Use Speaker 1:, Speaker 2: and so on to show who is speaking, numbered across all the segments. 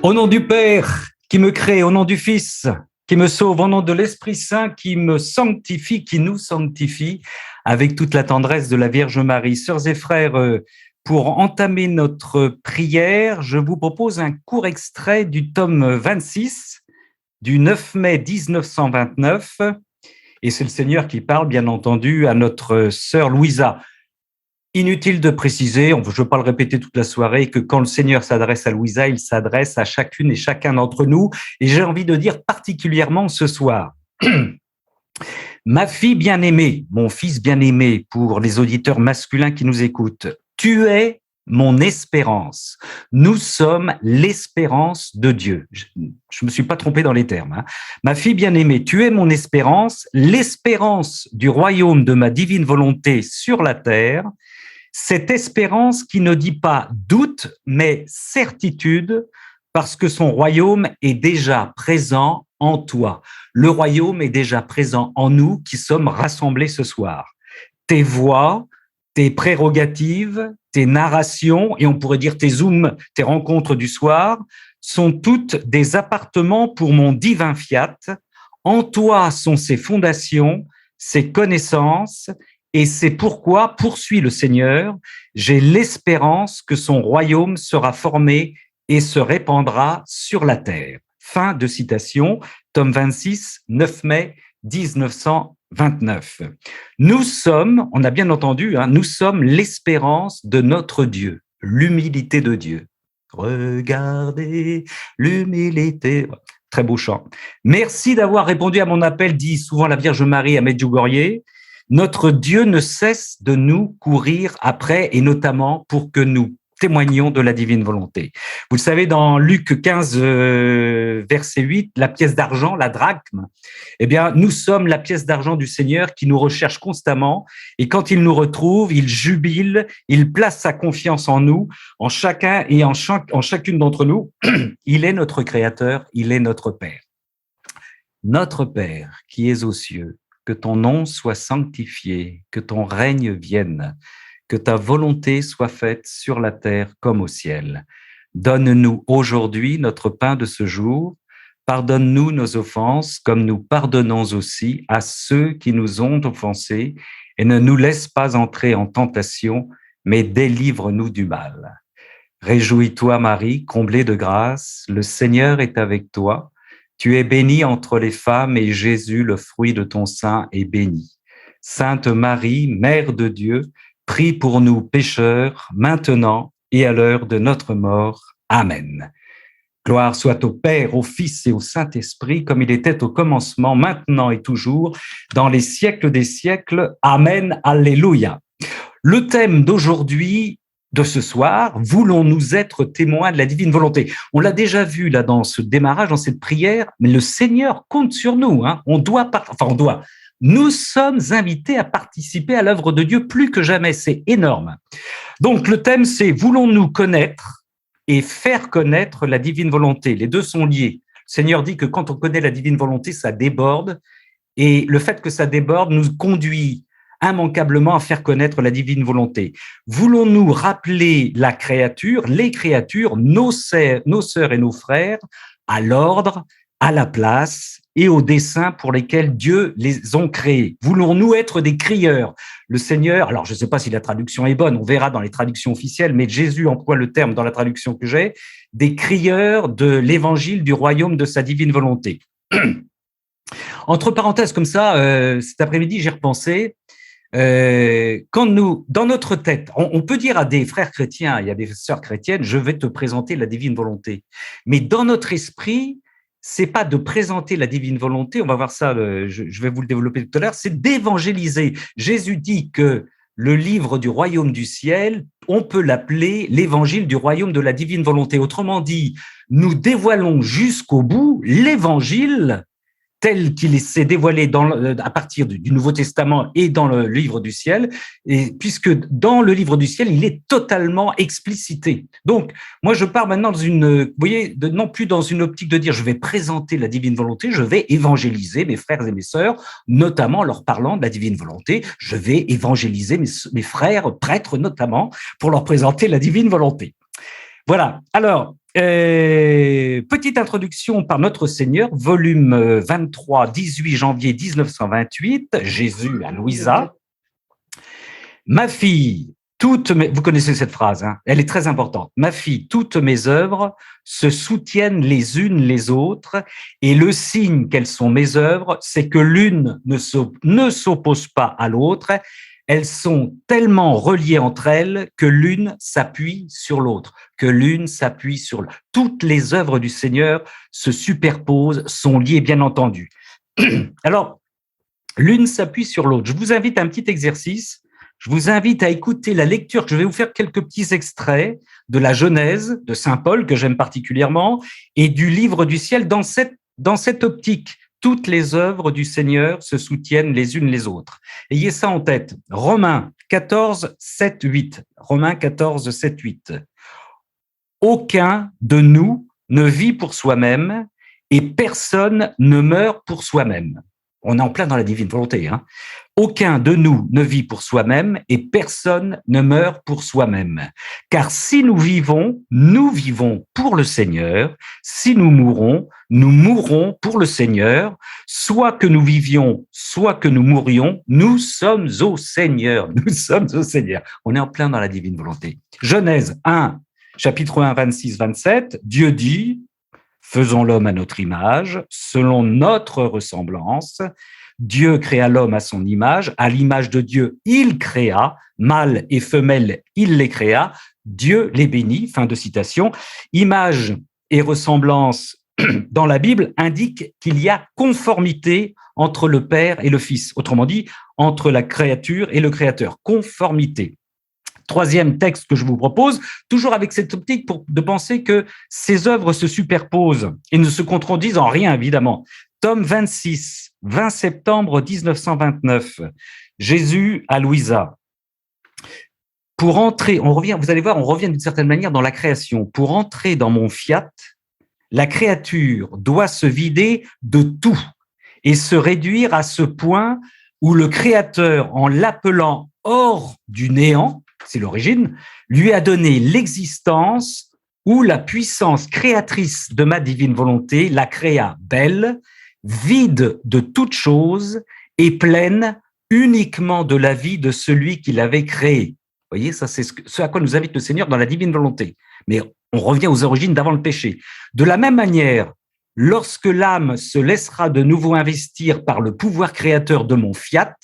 Speaker 1: Au nom du Père qui me crée, au nom du Fils qui me sauve, au nom de l'Esprit Saint qui me sanctifie, qui nous sanctifie, avec toute la tendresse de la Vierge Marie. Sœurs et frères, pour entamer notre prière, je vous propose un court extrait du tome 26 du 9 mai 1929, et c'est le Seigneur qui parle, bien entendu, à notre sœur Louisa. Inutile de préciser, je ne veux pas le répéter toute la soirée, que quand le Seigneur s'adresse à Louisa, il s'adresse à chacune et chacun d'entre nous. Et j'ai envie de dire particulièrement ce soir, ma fille bien-aimée, mon fils bien-aimé, pour les auditeurs masculins qui nous écoutent, tu es mon espérance. Nous sommes l'espérance de Dieu. Je me suis pas trompé dans les termes. Ma fille bien-aimée, tu es mon espérance, l'espérance du royaume de ma divine volonté sur la terre. Cette espérance qui ne dit pas doute, mais certitude, parce que son royaume est déjà présent en toi. Le royaume est déjà présent en nous qui sommes rassemblés ce soir. Tes voix, tes prérogatives, tes narrations, et on pourrait dire tes zooms, tes rencontres du soir, sont toutes des appartements pour mon divin fiat. En toi sont ses fondations, ses connaissances, et c'est pourquoi, poursuit le Seigneur, j'ai l'espérance que son royaume sera formé et se répandra sur la terre. Fin de citation, tome 26, 9 mai 1929. Nous sommes, on a bien entendu, nous sommes l'espérance de notre Dieu, l'humilité de Dieu. Regardez l'humilité. Très beau chant. Merci d'avoir répondu à mon appel, dit souvent la Vierge Marie à Medjugorje. Notre Dieu ne cesse de nous courir après, et notamment pour que nous témoignions de la divine volonté. Vous le savez, dans Luc 15, verset 8, la pièce d'argent, la drachme, eh bien, nous sommes la pièce d'argent du Seigneur qui nous recherche constamment, et quand il nous retrouve, il jubile, il place sa confiance en nous, en chacun et en chacune d'entre nous. Il est notre Créateur, il est notre Père. Notre Père qui es aux cieux, que ton nom soit sanctifié, que ton règne vienne, que ta volonté soit faite sur la terre comme au ciel. Donne-nous aujourd'hui notre pain de ce jour. Pardonne-nous nos offenses comme nous pardonnons aussi à ceux qui nous ont offensés, et ne nous laisse pas entrer en tentation, mais délivre-nous du mal. Réjouis-toi, Marie, comblée de grâce, le Seigneur est avec toi. Tu es bénie entre les femmes et Jésus, le fruit de ton sein, est béni. Sainte Marie, Mère de Dieu, prie pour nous pécheurs, maintenant et à l'heure de notre mort. Amen. Gloire soit au Père, au Fils et au Saint-Esprit, comme il était au commencement, maintenant et toujours, dans les siècles des siècles. Amen. Alléluia. Le thème d'aujourd'hui, de ce soir, voulons-nous être témoins de la divine volonté? On l'a déjà vu là dans ce démarrage, dans cette prière, mais le Seigneur compte sur nous. Nous sommes invités à participer à l'œuvre de Dieu plus que jamais. C'est énorme. Donc le thème, c'est voulons-nous connaître et faire connaître la divine volonté? Les deux sont liés. Le Seigneur dit que quand on connaît la divine volonté, ça déborde, et le fait que ça déborde nous conduit immanquablement à faire connaître la divine volonté. Voulons-nous rappeler la créature, les créatures, nos sœurs et nos frères, à l'ordre, à la place et aux desseins pour lesquels Dieu les ont créés? Voulons-nous être des crieurs? Le Seigneur, alors je ne sais pas si la traduction est bonne, on verra dans les traductions officielles, mais Jésus emploie le terme dans la traduction que j'ai, des crieurs de l'évangile du royaume de sa divine volonté. Entre parenthèses comme ça, cet après-midi, j'ai repensé, quand nous, dans notre tête, on peut dire à des frères chrétiens et à des sœurs chrétiennes, je vais te présenter la divine volonté. Mais dans notre esprit, c'est pas de présenter la divine volonté, on va voir ça, je vais vous le développer tout à l'heure, c'est d'évangéliser. Jésus dit que le livre du royaume du ciel, on peut l'appeler l'évangile du royaume de la divine volonté. Autrement dit, nous dévoilons jusqu'au bout l'évangile tel qu'il s'est dévoilé à partir du Nouveau Testament et dans le livre du ciel, et puisque dans le livre du ciel, il est totalement explicité. Donc, moi, je pars maintenant non plus dans une optique de dire je vais présenter la divine volonté, je vais évangéliser mes frères et mes sœurs, notamment en leur parlant de la divine volonté. Je vais évangéliser mes frères prêtres, notamment, pour leur présenter la divine volonté. Voilà. Alors, Petite introduction par notre Seigneur, volume 23, 18 janvier 1928, Jésus à Louisa. Ma fille, vous connaissez cette phrase, hein, elle est très importante. Ma fille, toutes mes œuvres se soutiennent les unes les autres, et le signe qu'elles sont mes œuvres, c'est que l'une ne s'oppose pas à l'autre. Elles sont tellement reliées entre elles que l'une s'appuie sur l'autre, que l'une s'appuie sur l'autre. Toutes les œuvres du Seigneur se superposent, sont liées, bien entendu. Alors, l'une s'appuie sur l'autre. Je vous invite à un petit exercice. Je vous invite à écouter la lecture. Je vais vous faire quelques petits extraits de la Genèse de Saint Paul, que j'aime particulièrement, et du livre du ciel dans cette optique. Toutes les œuvres du Seigneur se soutiennent les unes les autres. Ayez ça en tête. Romains 14, 7, 8. Romains 14, 7, 8. Aucun de nous ne vit pour soi-même et personne ne meurt pour soi-même. On est en plein dans la divine volonté. Hein. Aucun de nous ne vit pour soi-même et personne ne meurt pour soi-même. Car si nous vivons pour le Seigneur. Si nous mourrons pour le Seigneur. Soit que nous vivions, soit que nous mourions, nous sommes au Seigneur. Nous sommes au Seigneur. On est en plein dans la divine volonté. Genèse 1, chapitre 1, 26, 27. Dieu dit, faisons l'homme à notre image, selon notre ressemblance. Dieu créa l'homme à son image, à l'image de Dieu, il créa, mâle et femelle, il les créa, Dieu les bénit, fin de citation. Image et ressemblance dans la Bible indiquent qu'il y a conformité entre le Père et le Fils, autrement dit, entre la créature et le Créateur, conformité. Troisième texte que je vous propose, toujours avec cette optique de penser que ces œuvres se superposent et ne se contredisent en rien, évidemment. Tome 26, 20 septembre 1929, Jésus à Louisa. Pour entrer, vous allez voir, on revient d'une certaine manière dans la création. Pour entrer dans mon fiat, la créature doit se vider de tout et se réduire à ce point où le Créateur, en l'appelant hors du néant, c'est l'origine, lui a donné l'existence où la puissance créatrice de ma divine volonté la créa belle, vide de toute chose et pleine uniquement de la vie de celui qui l'avait créée. Vous voyez, ça c'est ce à quoi nous invite le Seigneur dans la divine volonté. Mais on revient aux origines d'avant le péché. De la même manière, lorsque l'âme se laissera de nouveau investir par le pouvoir créateur de mon fiat,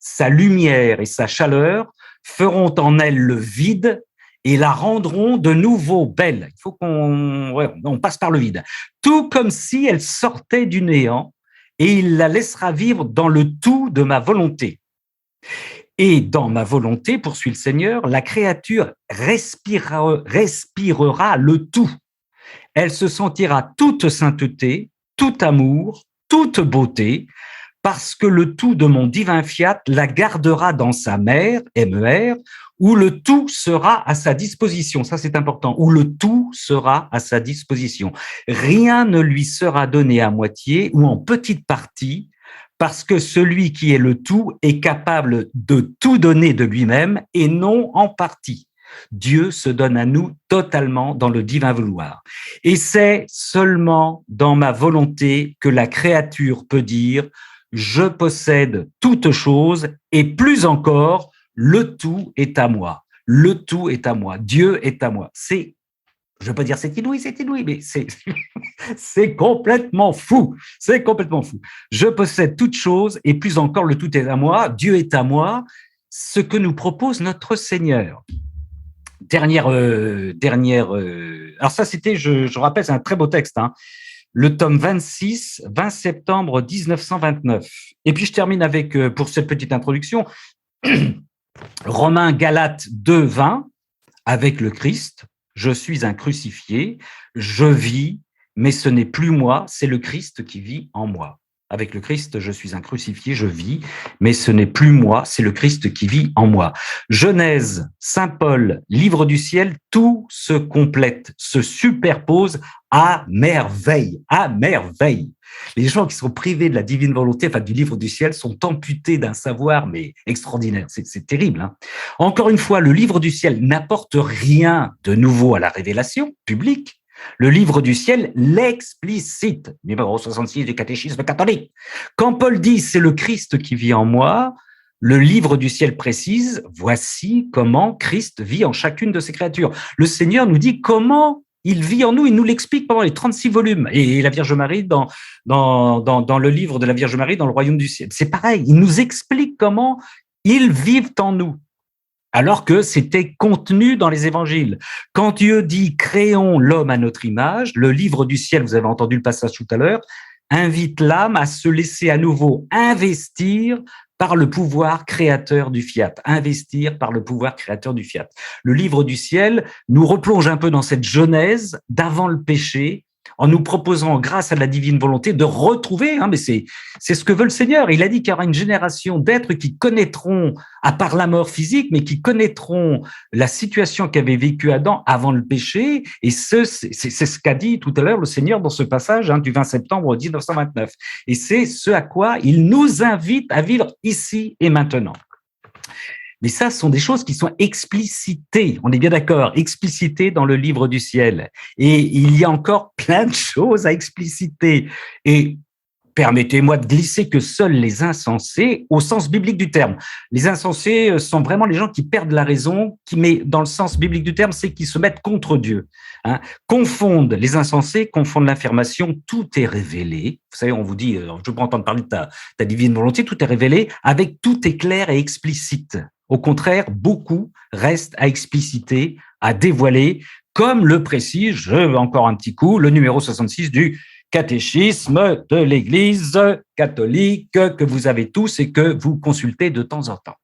Speaker 1: sa lumière et sa chaleur feront en elle le vide et la rendront de nouveau belle. Il faut qu'on passe par le vide. Tout comme si elle sortait du néant et il la laissera vivre dans le tout de ma volonté. Et dans ma volonté, poursuit le Seigneur, la créature respirera le tout. Elle se sentira toute sainteté, tout amour, toute beauté, parce que le tout de mon divin fiat la gardera dans sa mère, MER, où le tout sera à sa disposition. Ça, c'est important. Où le tout sera à sa disposition. Rien ne lui sera donné à moitié ou en petite partie, parce que celui qui est le tout est capable de tout donner de lui-même et non en partie. Dieu se donne à nous totalement dans le divin vouloir. Et c'est seulement dans ma volonté que la créature peut dire « Je possède toute chose et plus encore, le tout est à moi. Le tout est à moi. Dieu est à moi. » C'est, je ne veux pas dire c'est inouï, mais c'est complètement fou. C'est complètement fou. Je possède toute chose et plus encore, le tout est à moi. Dieu est à moi. Ce que nous propose notre Seigneur. Alors ça c'était, je rappelle, c'est un très beau texte, hein. Le tome 26, 20 septembre 1929. Et puis je termine avec, pour cette petite introduction, Romains Galates 2, 20, avec le Christ, je suis un crucifié, je vis, mais ce n'est plus moi, c'est le Christ qui vit en moi. Avec le Christ, je suis un crucifié, je vis, mais ce n'est plus moi, c'est le Christ qui vit en moi. Genèse, Saint Paul, livre du ciel, tout se complète, se superpose à merveille, à merveille. Les gens qui sont privés de la divine volonté, enfin du livre du ciel, sont amputés d'un savoir, mais extraordinaire. C'est terrible, hein. Encore une fois, le livre du ciel n'apporte rien de nouveau à la révélation publique. Le livre du ciel l'explicite, numéro 66 du catéchisme catholique. Quand Paul dit « c'est le Christ qui vit en moi », le livre du ciel précise « voici comment Christ vit en chacune de ses créatures ». Le Seigneur nous dit comment il vit en nous, il nous l'explique pendant les 36 volumes. Et la Vierge Marie, dans le livre de la Vierge Marie, dans le royaume du ciel. C'est pareil, il nous explique comment ils vivent en nous, alors que c'était contenu dans les évangiles. Quand Dieu dit « créons l'homme à notre image », le livre du ciel, vous avez entendu le passage tout à l'heure, invite l'âme à se laisser à nouveau investir par le pouvoir créateur du fiat, investir par le pouvoir créateur du fiat. Le livre du ciel nous replonge un peu dans cette genèse d'avant le péché, en nous proposant, grâce à la divine volonté, de retrouver, mais c'est ce que veut le Seigneur. Il a dit qu'il y aura une génération d'êtres qui connaîtront, à part la mort physique, mais qui connaîtront la situation qu'avait vécue Adam avant le péché. Et c'est ce qu'a dit tout à l'heure le Seigneur dans ce passage du 20 septembre 1929. Et c'est ce à quoi il nous invite à vivre ici et maintenant. Mais ça, ce sont des choses qui sont explicitées, on est bien d'accord, explicitées dans le livre du ciel. Et il y a encore plein de choses à expliciter. Et permettez-moi de glisser que seuls les insensés, au sens biblique du terme, les insensés sont vraiment les gens qui perdent la raison, mais dans le sens biblique du terme, c'est qu'ils se mettent contre Dieu. Confondent les insensés, confondent l'affirmation, tout est révélé. Vous savez, on vous dit, je peux entendre parler de ta divine volonté, tout est révélé, avec tout est clair et explicite. Au contraire, beaucoup restent à expliciter, à dévoiler, comme le précise, encore un petit coup, le numéro 66 du catéchisme de l'Église catholique que vous avez tous et que vous consultez de temps en temps.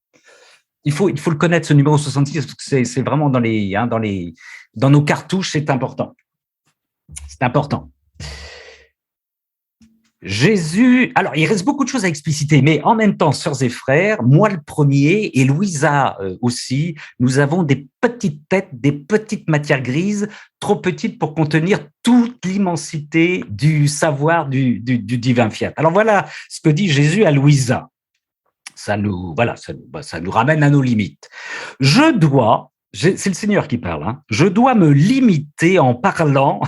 Speaker 1: Il faut le connaître, ce numéro 66, parce que c'est vraiment dans nos cartouches, c'est important. C'est important. Jésus, alors il reste beaucoup de choses à expliciter, mais en même temps, sœurs et frères, moi le premier et Louisa aussi, nous avons des petites têtes, des petites matières grises, trop petites pour contenir toute l'immensité du savoir du divin fiat. Alors voilà ce que dit Jésus à Louisa. Ça nous ramène à nos limites. C'est le Seigneur qui parle, je dois me limiter en parlant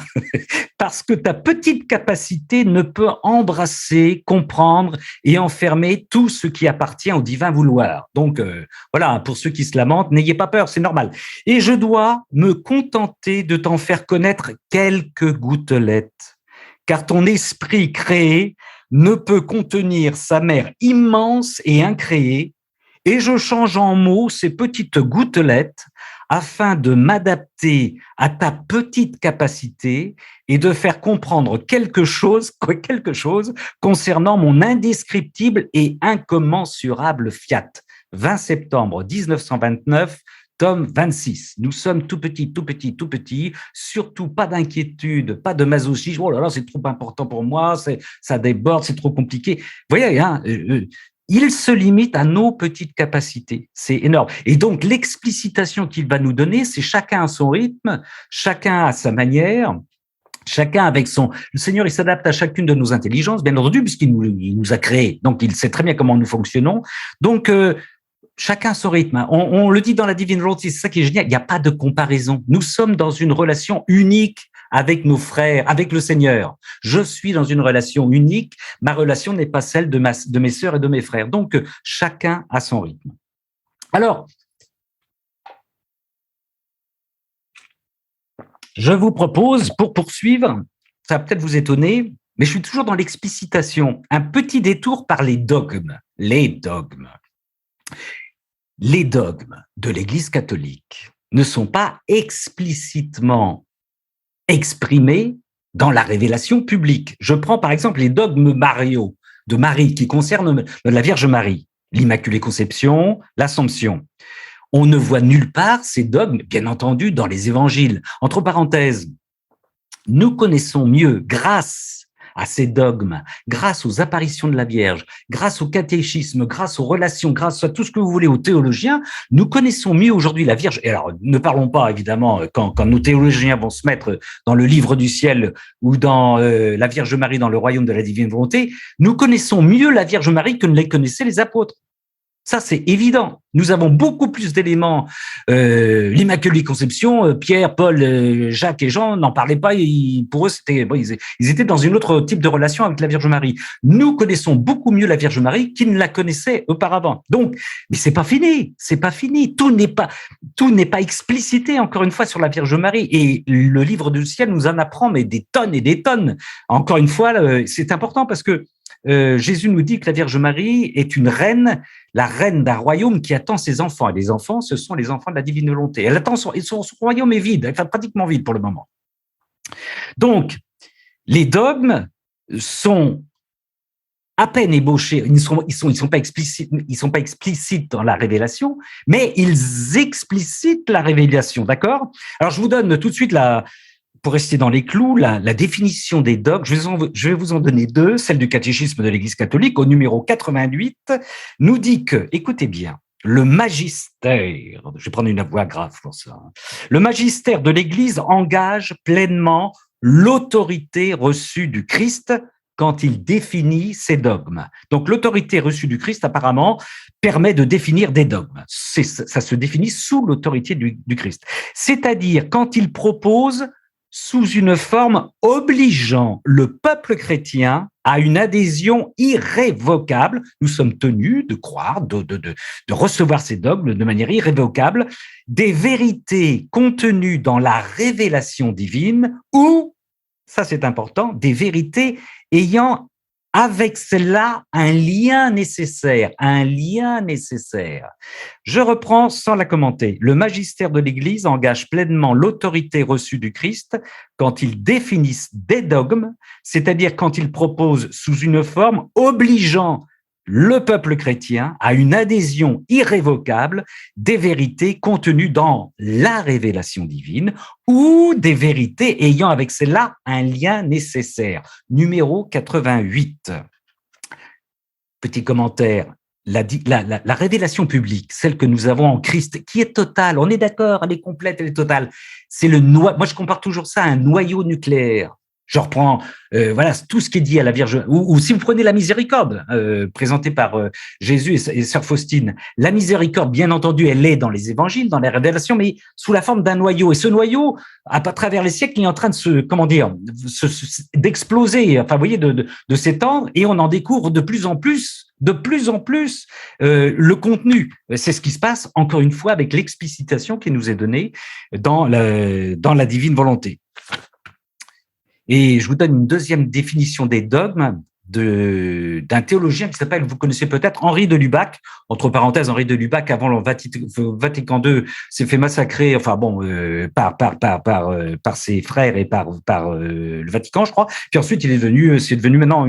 Speaker 1: parce que ta petite capacité ne peut embrasser, comprendre et enfermer tout ce qui appartient au divin vouloir. Donc, voilà, pour ceux qui se lamentent, n'ayez pas peur, c'est normal. Et je dois me contenter de t'en faire connaître quelques gouttelettes, car ton esprit créé ne peut contenir sa mer immense et incréée, et je change en mots ces petites gouttelettes afin de m'adapter à ta petite capacité et de faire comprendre quelque chose concernant mon indescriptible et incommensurable fiat. 20 septembre 1929, tome 26. Nous sommes tout petits, surtout pas d'inquiétude, pas de masochisme. Oh là là, c'est trop important pour moi, ça déborde, c'est trop compliqué. Vous voyez, il se limite à nos petites capacités. C'est énorme. Et donc, l'explicitation qu'il va nous donner, c'est chacun à son rythme, chacun à sa manière, chacun avec son... Le Seigneur, il s'adapte à chacune de nos intelligences, bien entendu, puisqu'il nous a créés. Donc, il sait très bien comment nous fonctionnons. Donc, chacun à son rythme. On le dit dans la divine volonté, c'est ça qui est génial. Il n'y a pas de comparaison. Nous sommes dans une relation unique avec nos frères, avec le Seigneur. Je suis dans une relation unique. Ma relation n'est pas celle de mes sœurs et de mes frères. Donc, chacun à son rythme. Alors, je vous propose, pour poursuivre, ça va peut-être vous étonner, mais je suis toujours dans l'explicitation, un petit détour par les dogmes. Les dogmes. Les dogmes de l'Église catholique ne sont pas explicitement exprimés dans la révélation publique. Je prends par exemple les dogmes mariaux de Marie qui concernent la Vierge Marie, l'Immaculée Conception, l'Assomption. On ne voit nulle part ces dogmes, bien entendu, dans les évangiles. Entre parenthèses, nous connaissons mieux, grâce à ces dogmes, grâce aux apparitions de la Vierge, grâce au catéchisme, grâce aux relations, grâce à tout ce que vous voulez aux théologiens, nous connaissons mieux aujourd'hui la Vierge. Et alors, ne parlons pas, évidemment, quand nos théologiens vont se mettre dans le livre du ciel ou dans la Vierge Marie dans le royaume de la divine volonté, nous connaissons mieux la Vierge Marie que ne les connaissaient les apôtres. Ça, c'est évident. Nous avons beaucoup plus d'éléments. L'Immaculée Conception, Pierre, Paul, Jacques et Jean n'en parlaient pas. Pour eux, c'était bon, ils étaient dans une autre type de relation avec la Vierge Marie. Nous connaissons beaucoup mieux la Vierge Marie qu'ils ne la connaissaient auparavant. Donc, mais c'est pas fini, c'est pas fini. Tout n'est pas explicité encore une fois sur la Vierge Marie. Et le livre du ciel nous en apprend mais des tonnes et des tonnes. Encore une fois, c'est important parce que Jésus nous dit que la Vierge Marie est une reine, la reine d'un royaume qui attend ses enfants. Et les enfants, ce sont les enfants de la divine volonté. Elle attend son royaume est vide, enfin pratiquement vide pour le moment. Donc, les dogmes sont à peine ébauchés, ils sont pas explicites dans la révélation, mais ils explicitent la révélation, d'accord? Alors, je vous donne tout de suite pour rester dans les clous, la définition des dogmes, je vais vous en donner deux. Celle du catéchisme de l'Église catholique, au numéro 88, nous dit que, écoutez bien, le magistère, je vais prendre une voix grave pour ça, le magistère de l'Église engage pleinement l'autorité reçue du Christ quand il définit ses dogmes. Donc l'autorité reçue du Christ, apparemment, permet de définir des dogmes. Ça se définit sous l'autorité du Christ. C'est-à-dire quand il propose sous une forme obligeant le peuple chrétien à une adhésion irrévocable. Nous sommes tenus de croire, de recevoir ces dogmes de manière irrévocable, des vérités contenues dans la révélation divine ou, ça c'est important, des vérités ayant avec cela un lien nécessaire, Je reprends sans la commenter. Le magistère de l'Église engage pleinement l'autorité reçue du Christ quand il définit des dogmes, c'est-à-dire quand il propose sous une forme obligeant le peuple chrétien à une adhésion irrévocable des vérités contenues dans la révélation divine ou des vérités ayant avec cela un lien nécessaire. Numéro 88. Petit commentaire. La révélation publique, celle que nous avons en Christ, qui est totale, on est d'accord, elle est complète, elle est totale. C'est moi je compare toujours ça à un noyau nucléaire. Je reprends voilà tout ce qui est dit à la Vierge, ou si vous prenez la miséricorde présentée par Jésus et sœur Faustine, la miséricorde, bien entendu, elle est dans les évangiles, dans les révélations, mais sous la forme d'un noyau. Et ce noyau, à travers les siècles, il est en train d'exploser, enfin, vous voyez, de s'étendre, et on en découvre de plus en plus le contenu. C'est ce qui se passe, encore une fois, avec l'explicitation qui nous est donnée dans la divine volonté. Et je vous donne une deuxième définition des dogmes d'un théologien qui s'appelle, vous connaissez peut-être, Henri de Lubac. Entre parenthèses, Henri de Lubac, avant le Vatican II, s'est fait massacrer, enfin bon, par ses frères et par le Vatican, je crois. Puis ensuite, c'est devenu maintenant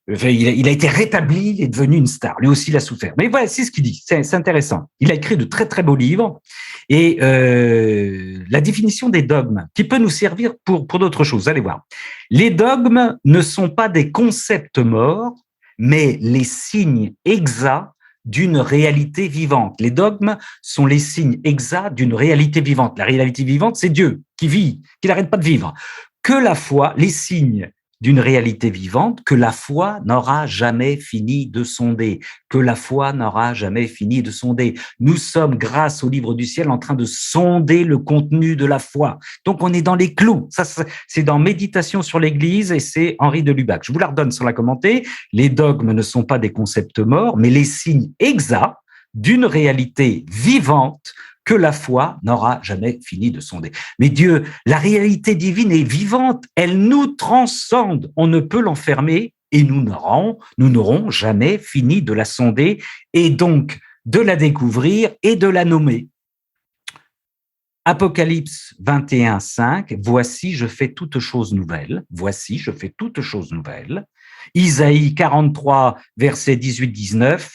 Speaker 1: il a été rétabli, il est devenu une star. Lui aussi, il a souffert. Mais voilà, c'est ce qu'il dit. C'est intéressant. Il a écrit de très, très beaux livres. Et la définition des dogmes, qui peut nous servir pour d'autres choses. Allez voir. Les dogmes ne sont pas des concepts morts, mais les signes exacts d'une réalité vivante. Les dogmes sont les signes exacts d'une réalité vivante. La réalité vivante, c'est Dieu qui vit, qui n'arrête pas de vivre. Que la foi, les signes d'une réalité vivante que la foi n'aura jamais fini de sonder, Nous sommes, grâce au livre du ciel, en train de sonder le contenu de la foi. Donc, on est dans les clous. Ça, c'est dans Méditation sur l'Église et c'est Henri de Lubac. Je vous la redonne sans la commenter. Les dogmes ne sont pas des concepts morts, mais les signes exacts d'une réalité vivante que la foi n'aura jamais fini de sonder. Mais Dieu, la réalité divine est vivante, elle nous transcende, on ne peut l'enfermer et nous n'aurons jamais fini de la sonder et donc de la découvrir et de la nommer. Apocalypse 21, 5, voici je fais toutes choses nouvelles, Isaïe 43, versets 18-19,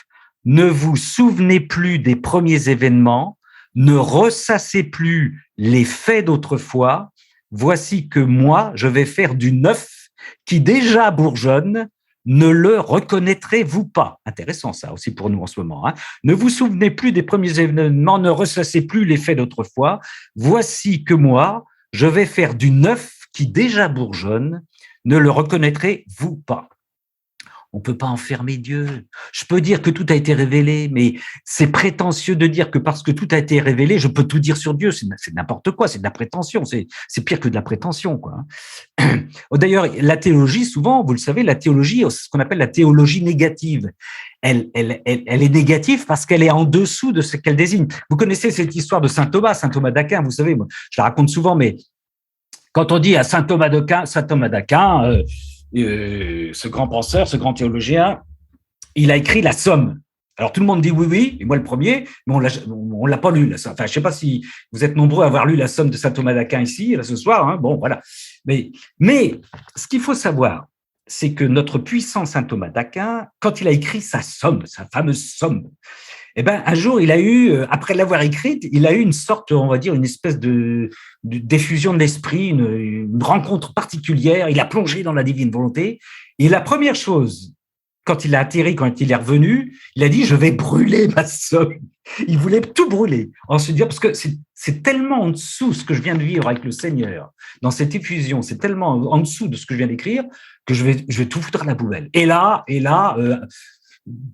Speaker 1: ne vous souvenez plus des premiers événements, ne ressassez plus les faits d'autrefois. Voici que moi, je vais faire du neuf qui déjà bourgeonne. Ne le reconnaîtrez-vous pas? Intéressant ça aussi pour nous en ce moment. Ne vous souvenez plus des premiers événements, ne ressassez plus les faits d'autrefois. Voici que moi, je vais faire du neuf qui déjà bourgeonne. Ne le reconnaîtrez-vous pas? On peut pas enfermer Dieu. Je peux dire que tout a été révélé, mais c'est prétentieux de dire que parce que tout a été révélé, je peux tout dire sur Dieu. C'est n'importe quoi, c'est de la prétention. C'est pire que de la prétention, quoi. D'ailleurs, la théologie, souvent, vous le savez, la théologie, c'est ce qu'on appelle la théologie négative. Elle est négative parce qu'elle est en dessous de ce qu'elle désigne. Vous connaissez cette histoire de saint Thomas d'Aquin, vous savez, moi, je la raconte souvent, mais quand on dit à saint Thomas d'Aquin, ce grand penseur, ce grand théologien, il a écrit la Somme. Alors tout le monde dit oui, et moi le premier, mais on l'a pas lu. Enfin, je sais pas si vous êtes nombreux à avoir lu la Somme de saint Thomas d'Aquin ici, là, ce soir. Hein, bon, voilà. Mais ce qu'il faut savoir, c'est que notre puissant saint Thomas d'Aquin, quand il a écrit sa Somme, sa fameuse Somme, eh ben un jour il a eu, après l'avoir écrite, il a eu une sorte, on va dire, une espèce de d'effusion de l'esprit, une rencontre particulière. Il a plongé dans la divine volonté. Et la première chose, quand il a atterri, quand il est revenu, il a dit, je vais brûler ma Somme. Il voulait tout brûler. En se disant, parce que c'est tellement en dessous ce que je viens de vivre avec le Seigneur, dans cette effusion, c'est tellement en dessous de ce que je viens d'écrire, que je vais tout foutre à la poubelle. Et là,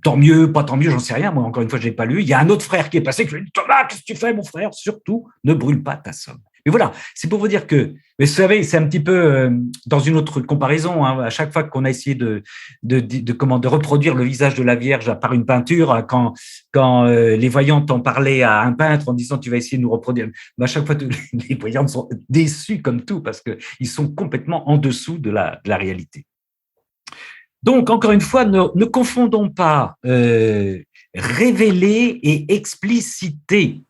Speaker 1: tant mieux, pas tant mieux, j'en sais rien. Moi, encore une fois, je l'ai pas lu. Il y a un autre frère qui est passé, qui lui dit, Thomas, qu'est-ce que tu fais, mon frère? Surtout, ne brûle pas ta Somme. Mais voilà, c'est pour vous dire que, mais vous savez, c'est un petit peu dans une autre comparaison. Hein, à chaque fois qu'on a essayé de reproduire le visage de la Vierge par une peinture, quand les voyantes en parlaient à un peintre en disant tu vas essayer de nous reproduire, à chaque fois les voyantes sont déçues comme tout parce que ils sont complètement en dessous de la réalité. Donc, encore une fois, ne confondons pas révéler et expliciter.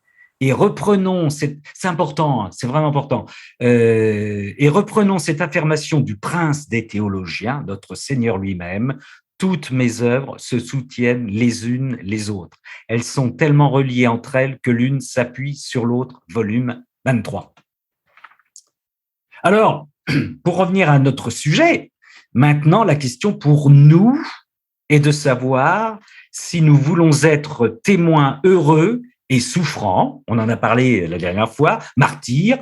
Speaker 1: Et reprenons, c'est important, c'est vraiment important, et reprenons cette affirmation du prince des théologiens, notre Seigneur lui-même, toutes mes œuvres se soutiennent les unes les autres. Elles sont tellement reliées entre elles que l'une s'appuie sur l'autre, volume 23. Alors, pour revenir à notre sujet, maintenant, la question pour nous est de savoir si nous voulons être témoins heureux et souffrants, on en a parlé la dernière fois, martyrs,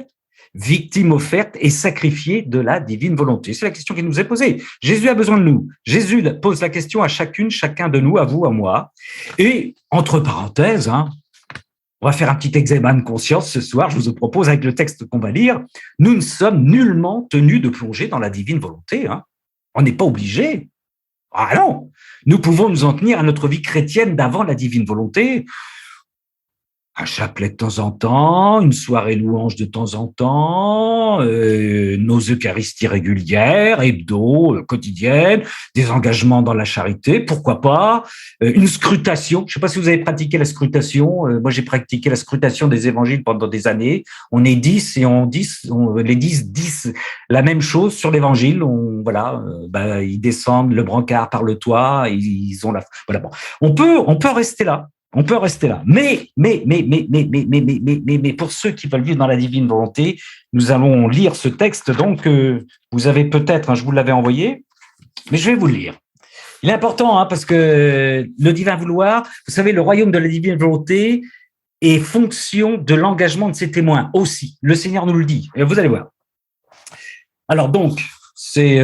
Speaker 1: victimes offertes et sacrifiées de la divine volonté. C'est la question qui nous est posée. Jésus a besoin de nous. Jésus pose la question à chacun de nous, à vous, à moi. Et, entre parenthèses, on va faire un petit examen de conscience ce soir, je vous propose, avec le texte qu'on va lire, nous ne sommes nullement tenus de plonger dans la divine volonté. On n'est pas obligé. Ah non, nous pouvons nous en tenir à notre vie chrétienne d'avant la divine volonté, un chapelet de temps en temps, une soirée louange de temps en temps, nos Eucharisties régulières, hebdo, quotidiennes, des engagements dans la charité, pourquoi pas, une scrutation. Je ne sais pas si vous avez pratiqué la scrutation. Moi, j'ai pratiqué la scrutation des évangiles pendant des années. On est 10 et les 10 disent la même chose sur l'évangile. Ils descendent le brancard par le toit, ils ont la. Voilà. Bon. On peut rester là. On peut rester là. Mais pour ceux qui veulent vivre dans la divine volonté, nous allons lire ce texte. Donc, vous avez peut-être, je vous l'avais envoyé, mais je vais vous le lire. Il est important, parce que le divin vouloir, vous savez, le royaume de la divine volonté est fonction de l'engagement de ses témoins aussi. Le Seigneur nous le dit. Et vous allez voir. Alors donc, c'est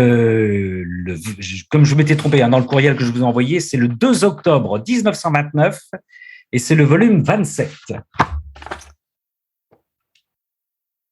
Speaker 1: comme je m'étais trompé dans le courriel que je vous ai envoyé, c'est le 2 octobre 1929 et c'est le volume 27.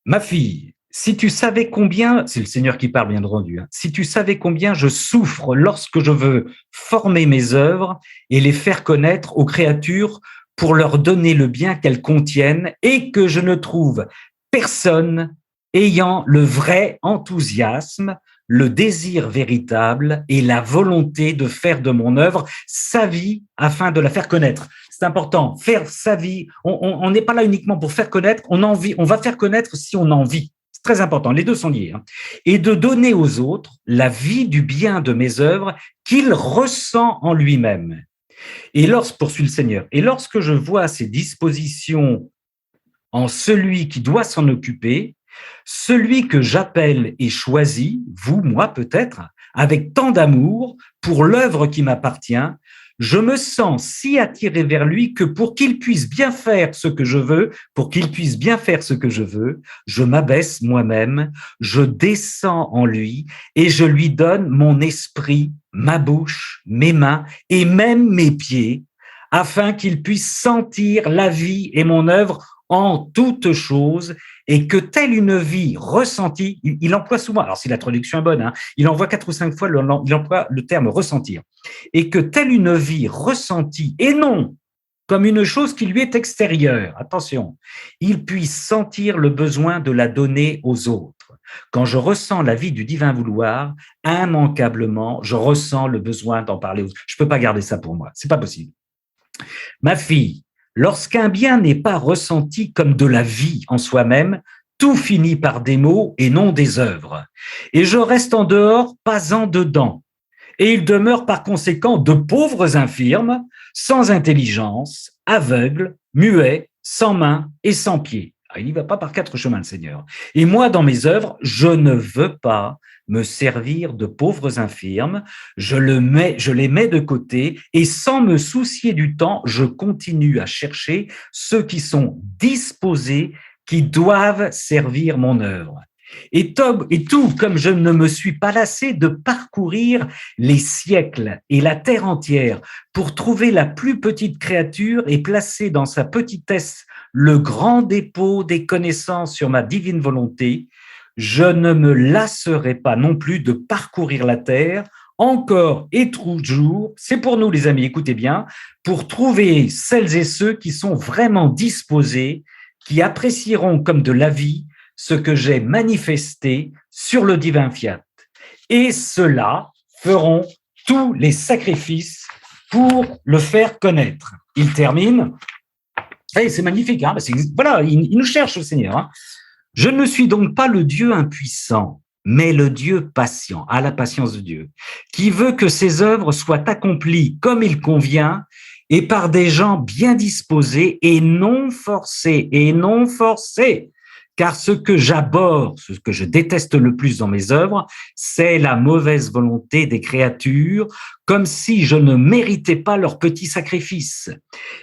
Speaker 1: Ma fille, si tu savais combien, c'est le Seigneur qui parle bien entendu, si tu savais combien je souffre lorsque je veux former mes œuvres et les faire connaître aux créatures pour leur donner le bien qu'elles contiennent et que je ne trouve personne ayant le vrai enthousiasme, le désir véritable et la volonté de faire de mon œuvre sa vie afin de la faire connaître. C'est important, faire sa vie. On n'est pas là uniquement pour faire connaître, on va faire connaître si on en vit. C'est très important, les deux sont liés. Et de donner aux autres la vie du bien de mes œuvres qu'il ressent en lui-même. Et poursuit le Seigneur, et lorsque je vois ces dispositions en celui qui doit s'en occuper, celui que j'appelle et choisis, vous, moi peut-être, avec tant d'amour pour l'œuvre qui m'appartient, Je me sens si attiré vers lui que pour qu'il puisse bien faire ce que je veux, je m'abaisse moi-même, je descends en lui et je lui donne mon esprit, ma bouche, mes mains et même mes pieds, afin qu'il puisse sentir la vie et mon œuvre en toutes choses, et que telle une vie ressentie, il emploie souvent, alors si la traduction est bonne, hein, il envoie 4 ou 5 fois, il emploie le terme ressentir, et que telle une vie ressentie, et non comme une chose qui lui est extérieure, attention, il puisse sentir le besoin de la donner aux autres. Quand je ressens la vie du divin vouloir, immanquablement, je ressens le besoin d'en parler aux autres. Je ne peux pas garder ça pour moi, c'est pas possible. Ma fille, lorsqu'un bien n'est pas ressenti comme de la vie en soi-même, tout finit par des mots et non des œuvres. Et je reste en dehors, pas en dedans. Et il demeure par conséquent de pauvres infirmes, sans intelligence, aveugles, muets, sans mains et sans pieds. Il n'y va pas par 4 chemins, le Seigneur. Et moi, dans mes œuvres, je ne veux pas me servir de pauvres infirmes, je les mets de côté et sans me soucier du temps, je continue à chercher ceux qui sont disposés, qui doivent servir mon œuvre. Et tout comme je ne me suis pas lassé de parcourir les siècles et la terre entière pour trouver la plus petite créature et placer dans sa petitesse le grand dépôt des connaissances sur ma divine volonté, je ne me lasserai pas non plus de parcourir la terre encore et toujours, c'est pour nous les amis, écoutez bien, pour trouver celles et ceux qui sont vraiment disposés, qui apprécieront comme de la vie ce que j'ai manifesté sur le divin fiat. Et ceux-là feront tous les sacrifices pour le faire connaître. Il termine, et c'est magnifique, hein, voilà, il nous cherche le Seigneur. Hein. Je ne suis donc pas le Dieu impuissant, mais le Dieu patient, à la patience de Dieu, qui veut que ses œuvres soient accomplies comme il convient et par des gens bien disposés et non forcés, car ce que j'abhorre, ce que je déteste le plus dans mes œuvres, c'est la mauvaise volonté des créatures, comme si je ne méritais pas leur petit sacrifice.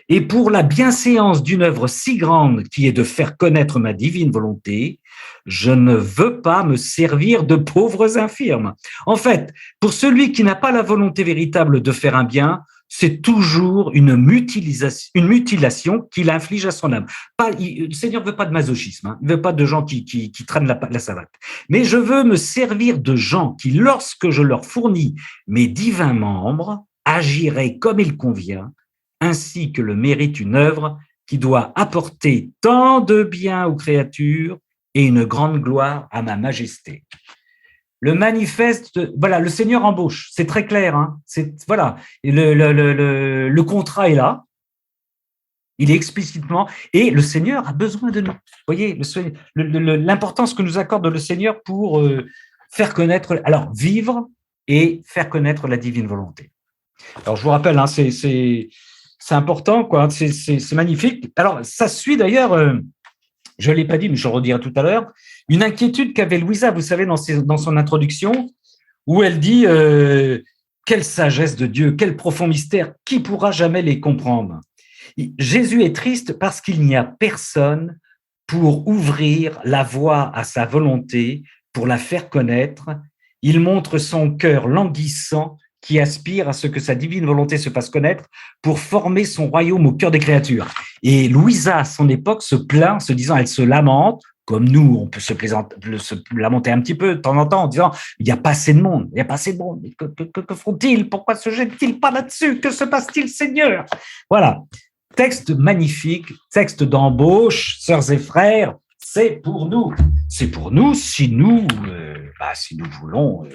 Speaker 1: Et pour la bienséance d'une œuvre si grande qui est de faire connaître ma divine volonté, je ne veux pas me servir de pauvres infirmes. En fait, pour celui qui n'a pas la volonté véritable de faire un bien, c'est toujours une mutilation qu'il inflige à son âme. Le Seigneur ne veut pas de masochisme, hein. Il ne veut pas de gens qui traînent la savate. Mais je veux me servir de gens qui, lorsque je leur fournis mes divins membres, agiraient comme il convient, ainsi que le mérite une œuvre qui doit apporter tant de bien aux créatures et une grande gloire à ma majesté. Le manifeste, voilà, le Seigneur embauche, c'est très clair. Hein, voilà, le contrat est là, il est explicitement, et le Seigneur a besoin de nous. Vous voyez, l'importance que nous accorde le Seigneur pour faire connaître, alors vivre et faire connaître la divine volonté. Alors je vous rappelle, hein, c'est important, quoi. C'est magnifique. Alors ça suit d'ailleurs. Je ne l'ai pas dit, mais je le redirai tout à l'heure, une inquiétude qu'avait Louisa, vous savez, dans son introduction, où elle dit quelle sagesse de Dieu, quel profond mystère, qui pourra jamais les comprendre? Jésus est triste parce qu'il n'y a personne pour ouvrir la voie à sa volonté, pour la faire connaître. Il montre son cœur languissant qui aspire à ce que sa divine volonté se fasse connaître pour former son royaume au cœur des créatures. Et Louisa, à son époque, se plaint en se disant, elle se lamente, comme nous, on peut se lamenter un petit peu de temps en temps en disant, il n'y a pas assez de monde, il n'y a pas assez de monde, que font-ils? Pourquoi se jettent-ils pas là-dessus? Que se passe-t-il, Seigneur? Voilà. Texte magnifique, texte d'embauche, sœurs et frères, c'est pour nous. C'est pour nous si nous voulons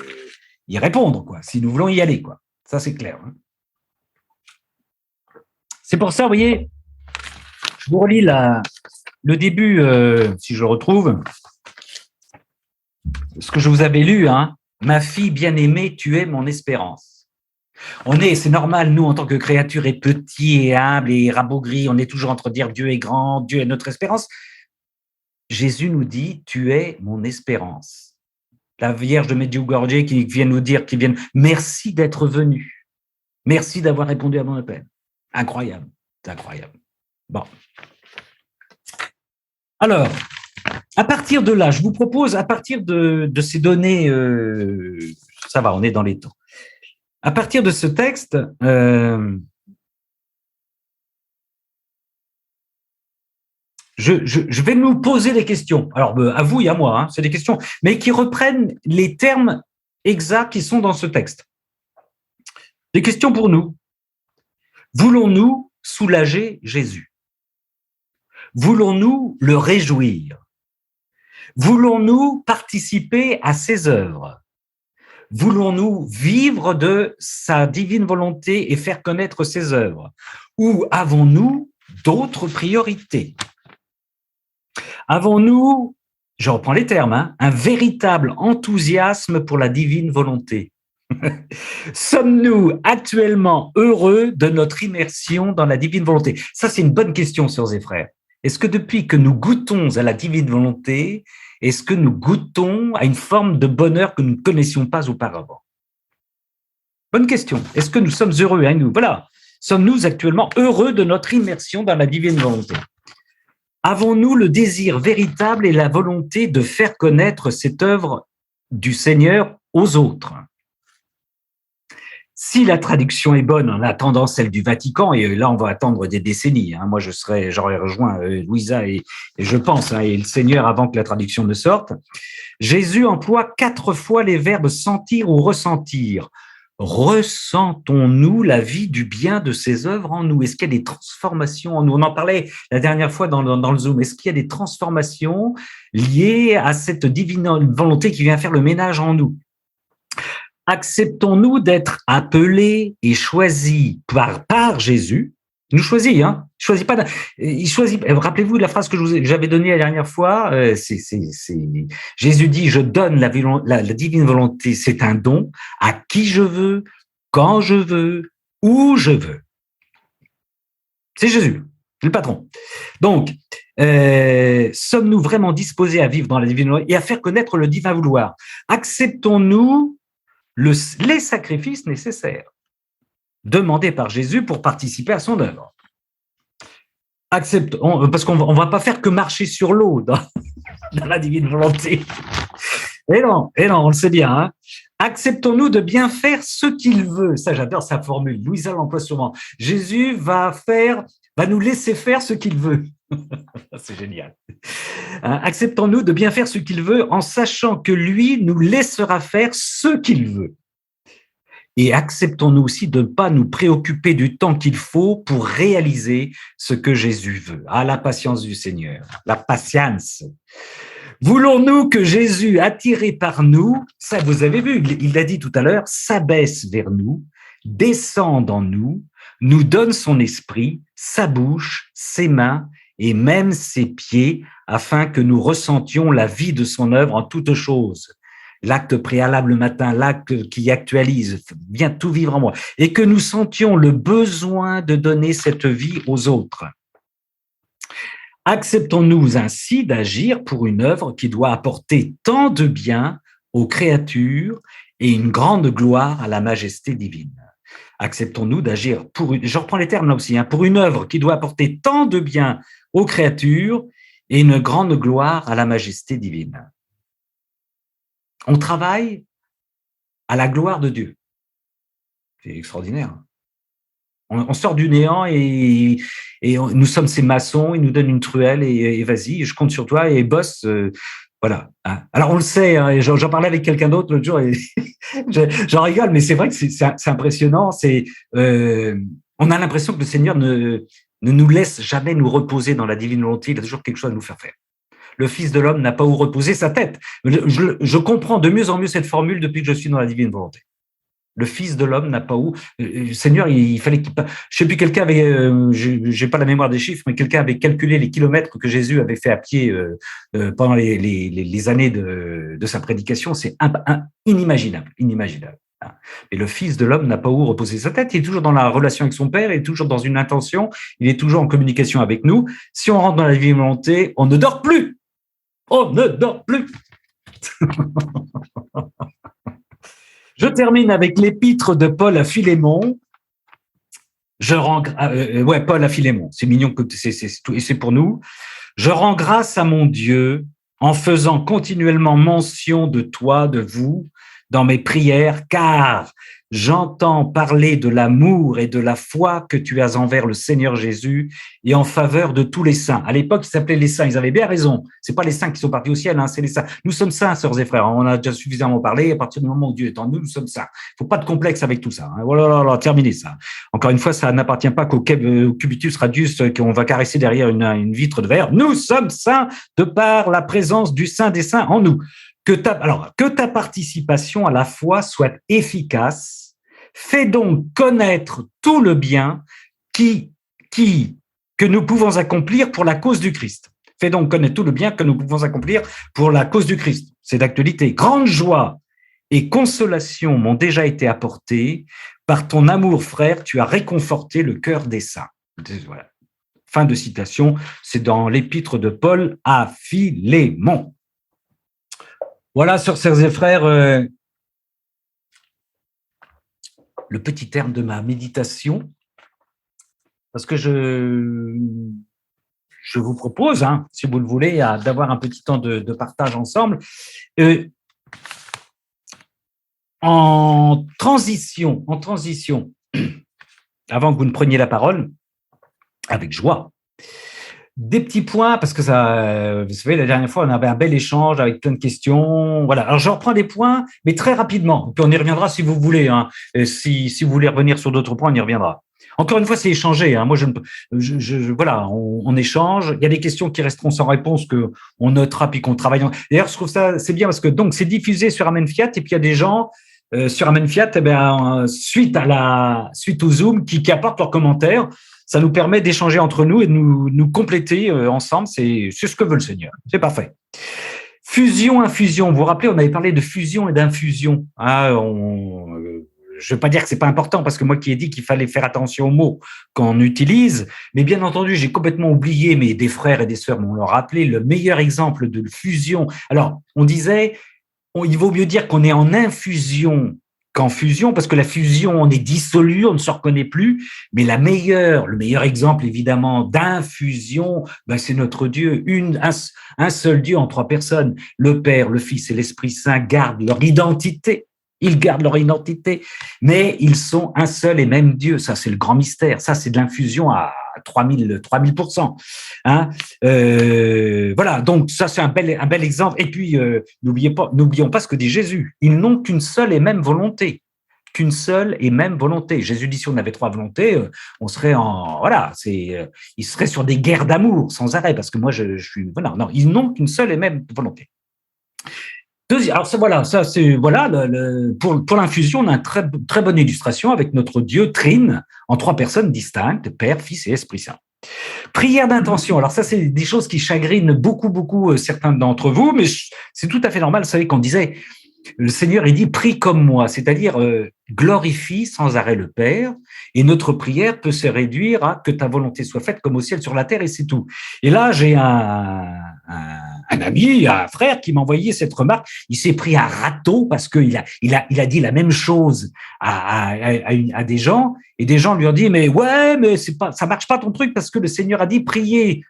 Speaker 1: y répondre, quoi. Si nous voulons y aller, quoi. Ça, c'est clair. Hein. C'est pour ça, vous voyez, je vous relis le début, si je le retrouve, ce que je vous avais lu, hein. Ma fille bien-aimée, tu es mon espérance. C'est normal, nous, en tant que créatures, et petits et humbles et rabougris, on est toujours entre dire Dieu est grand, Dieu est notre espérance. Jésus nous dit, tu es mon espérance. La Vierge de Medjugorje qui vient nous dire, merci d'être venue. Merci d'avoir répondu à mon appel. Incroyable, c'est incroyable. Bon. Alors, à partir de là, je vous propose, à partir de ces données, ça va, on est dans les temps. À partir de ce texte, je vais nous poser des questions. Alors, à vous et à moi, hein, c'est des questions, mais qui reprennent les termes exacts qui sont dans ce texte. Des questions pour nous. Voulons-nous soulager Jésus? Voulons-nous le réjouir? Voulons-nous participer à ses œuvres? Voulons-nous vivre de sa divine volonté et faire connaître ses œuvres? Ou avons-nous d'autres priorités? Avons-nous, je reprends les termes, hein, un véritable enthousiasme pour la divine volonté? Sommes-nous actuellement heureux de notre immersion dans la divine volonté? Ça, c'est une bonne question, sœurs et frères. Est-ce que depuis que nous goûtons à la divine volonté, est-ce que nous goûtons à une forme de bonheur que nous ne connaissions pas auparavant? Bonne question. Est-ce que nous sommes heureux, hein, nous? Voilà. Sommes-nous actuellement heureux de notre immersion dans la divine volonté? Avons-nous le désir véritable et la volonté de faire connaître cette œuvre du Seigneur aux autres? Si la traduction est bonne en attendant celle du Vatican, et là on va attendre des décennies, hein, moi j'aurais rejoint Louisa et je pense, hein, et le Seigneur avant que la traduction ne sorte, Jésus emploie 4 fois les verbes sentir ou ressentir. Ressentons-nous la vie du bien de ses œuvres en nous? Est-ce qu'il y a des transformations en nous? On en parlait la dernière fois dans le Zoom. Est-ce qu'il y a des transformations liées à cette divine volonté qui vient faire le ménage en nous? Acceptons-nous d'être appelés et choisis par Jésus? Il nous choisit, hein. Il choisit pas. Il choisit. Rappelez-vous de la phrase que j'avais donnée la dernière fois. Jésus dit: je donne la divine volonté. C'est un don à qui je veux, quand je veux, où je veux. C'est Jésus, le patron. Donc, sommes-nous vraiment disposés à vivre dans la divine volonté et à faire connaître le divin vouloir? Acceptons-nous les sacrifices nécessaires demandés par Jésus pour participer à son œuvre? Acceptons, parce qu'on ne va pas faire que marcher sur l'eau dans la divine volonté. Et non, on le sait bien. Hein. Acceptons-nous de bien faire ce qu'il veut? Ça, j'adore sa formule. Louisa l'emploie souvent. Jésus va nous laisser faire ce qu'il veut. C'est génial. Acceptons-nous de bien faire ce qu'il veut en sachant que lui nous laissera faire ce qu'il veut. Et acceptons-nous aussi de ne pas nous préoccuper du temps qu'il faut pour réaliser ce que Jésus veut. Ah, la patience du Seigneur, la patience. Voulons-nous que Jésus, attiré par nous, ça vous avez vu, il l'a dit tout à l'heure, s'abaisse vers nous, descende en nous, nous donne son esprit, sa bouche, ses mains et même ses pieds, afin que nous ressentions la vie de son œuvre en toutes choses. L'acte préalable le matin, l'acte qui actualise, vient tout vivre en moi, et que nous sentions le besoin de donner cette vie aux autres. Acceptons-nous ainsi d'agir pour une œuvre qui doit apporter tant de bien aux créatures et une grande gloire à la majesté divine. Acceptons-nous d'agir je reprends les termes là aussi, hein, pour une œuvre qui doit apporter tant de bien aux créatures et une grande gloire à la majesté divine. On travaille à la gloire de Dieu. C'est extraordinaire. On sort du néant et nous sommes ces maçons, ils nous donnent une truelle et vas-y, je compte sur toi et bosse. Voilà. Alors on le sait, hein, j'en parlais avec quelqu'un d'autre l'autre jour et j'en rigole, mais c'est vrai que c'est impressionnant. On a l'impression que le Seigneur ne nous laisse jamais nous reposer dans la divine volonté, il a toujours quelque chose à nous faire faire. Le Fils de l'homme n'a pas où reposer sa tête. Je comprends de mieux en mieux cette formule depuis que je suis dans la divine volonté. Le Fils de l'homme n'a pas où. Le Seigneur, il fallait qu'il. Je sais plus, quelqu'un avait. J'ai pas la mémoire des chiffres, mais quelqu'un avait calculé les kilomètres que Jésus avait fait à pied pendant les années de sa prédication. C'est inimaginable. Et le Fils de l'homme n'a pas où reposer sa tête. Il est toujours dans la relation avec son Père, il est toujours dans une intention, il est toujours en communication avec nous. Si on rentre dans la divine volonté, on ne dort plus. On ne dort plus. Je termine avec l'épître de Paul à Philémon. ouais, Paul à Philémon, c'est mignon, c'est tout, et c'est pour nous. Je rends grâce à mon Dieu en faisant continuellement mention de toi, de vous, dans mes prières, car j'entends parler de l'amour et de la foi que tu as envers le Seigneur Jésus et en faveur de tous les saints. À l'époque, ils s'appelaient les saints. Ils avaient bien raison. C'est pas les saints qui sont partis au ciel, hein, c'est les saints. Nous sommes saints, sœurs et frères. On a déjà suffisamment parlé. À partir du moment où Dieu est en nous, nous sommes saints. Il faut pas de complexe avec tout ça. Hein. Voilà, terminé ça. Encore une fois, ça n'appartient pas qu'au cubitus radius qu'on va caresser derrière une vitre de verre. Nous sommes saints de par la présence du Saint des saints en nous. Que ta participation à la foi soit efficace. Fais donc connaître tout le bien que nous pouvons accomplir pour la cause du Christ. Fais donc connaître tout le bien que nous pouvons accomplir pour la cause du Christ. C'est d'actualité. Grande joie et consolation m'ont déjà été apportées. Par ton amour, frère, tu as réconforté le cœur des saints. Voilà. Fin de citation. C'est dans l'épître de Paul à Philémon. Voilà, sœurs et frères, le petit terme de ma méditation, parce que je vous propose, hein, si vous le voulez, d'avoir un petit temps de partage ensemble. En transition, avant que vous ne preniez la parole, avec joie, des petits points, parce que ça, vous savez, la dernière fois, on avait un bel échange avec plein de questions. Voilà. Alors, je reprends des points, mais très rapidement. Puis on y reviendra si vous voulez. Hein. Si vous voulez revenir sur d'autres points, on y reviendra. Encore une fois, c'est échangé. Hein. Moi, voilà, on échange. Il y a des questions qui resteront sans réponse que on notera puis qu'on travaille. D'ailleurs, je trouve ça c'est bien parce que donc c'est diffusé sur Amen Fiat et puis il y a des gens sur Amen Fiat, suite au Zoom qui apportent leurs commentaires. Ça nous permet d'échanger entre nous et de nous compléter ensemble. C'est ce que veut le Seigneur. C'est parfait. Fusion, infusion. Vous vous rappelez, on avait parlé de fusion et d'infusion. Ah, je ne veux pas dire que c'est pas important parce que moi qui ai dit qu'il fallait faire attention aux mots qu'on utilise, mais bien entendu, j'ai complètement oublié, mais des frères et des sœurs m'ont rappelé le meilleur exemple de fusion. Alors, on disait, il vaut mieux dire qu'on est en infusion qu'en fusion, parce que la fusion, on est dissolu, on ne se reconnaît plus, mais le meilleur exemple, évidemment, d'infusion, c'est notre Dieu, un seul Dieu en trois personnes. Le Père, le Fils et l'Esprit Saint gardent leur identité. Ils gardent leur identité, mais ils sont un seul et même Dieu. Ça, c'est le grand mystère. Ça, c'est de l'infusion à 3000%. Hein, voilà, donc ça, c'est un bel exemple. Et puis, n'oublions pas ce que dit Jésus. Ils n'ont qu'une seule et même volonté. Qu'une seule et même volonté. Jésus dit si on avait trois volontés, on serait il serait sur des guerres d'amour sans arrêt, parce que moi, je suis, voilà, non, ils n'ont qu'une seule et même volonté. Alors pour l'infusion, on a une très bonne illustration avec notre Dieu trine en trois personnes distinctes, Père, Fils et Esprit Saint. Prière d'intention. Alors ça, c'est des choses qui chagrinent beaucoup certains d'entre vous, mais c'est tout à fait normal. Vous savez qu'on disait, le Seigneur, il dit, prie comme moi, c'est-à-dire glorifie sans arrêt le Père, et notre prière peut se réduire à que ta volonté soit faite comme au ciel sur la terre, et c'est tout. Et là, j'ai un ami, un frère qui m'a envoyé cette remarque. Il s'est pris un râteau parce qu'il a dit la même chose à des gens, et des gens lui ont dit, mais ça marche pas ton truc parce que le Seigneur a dit prier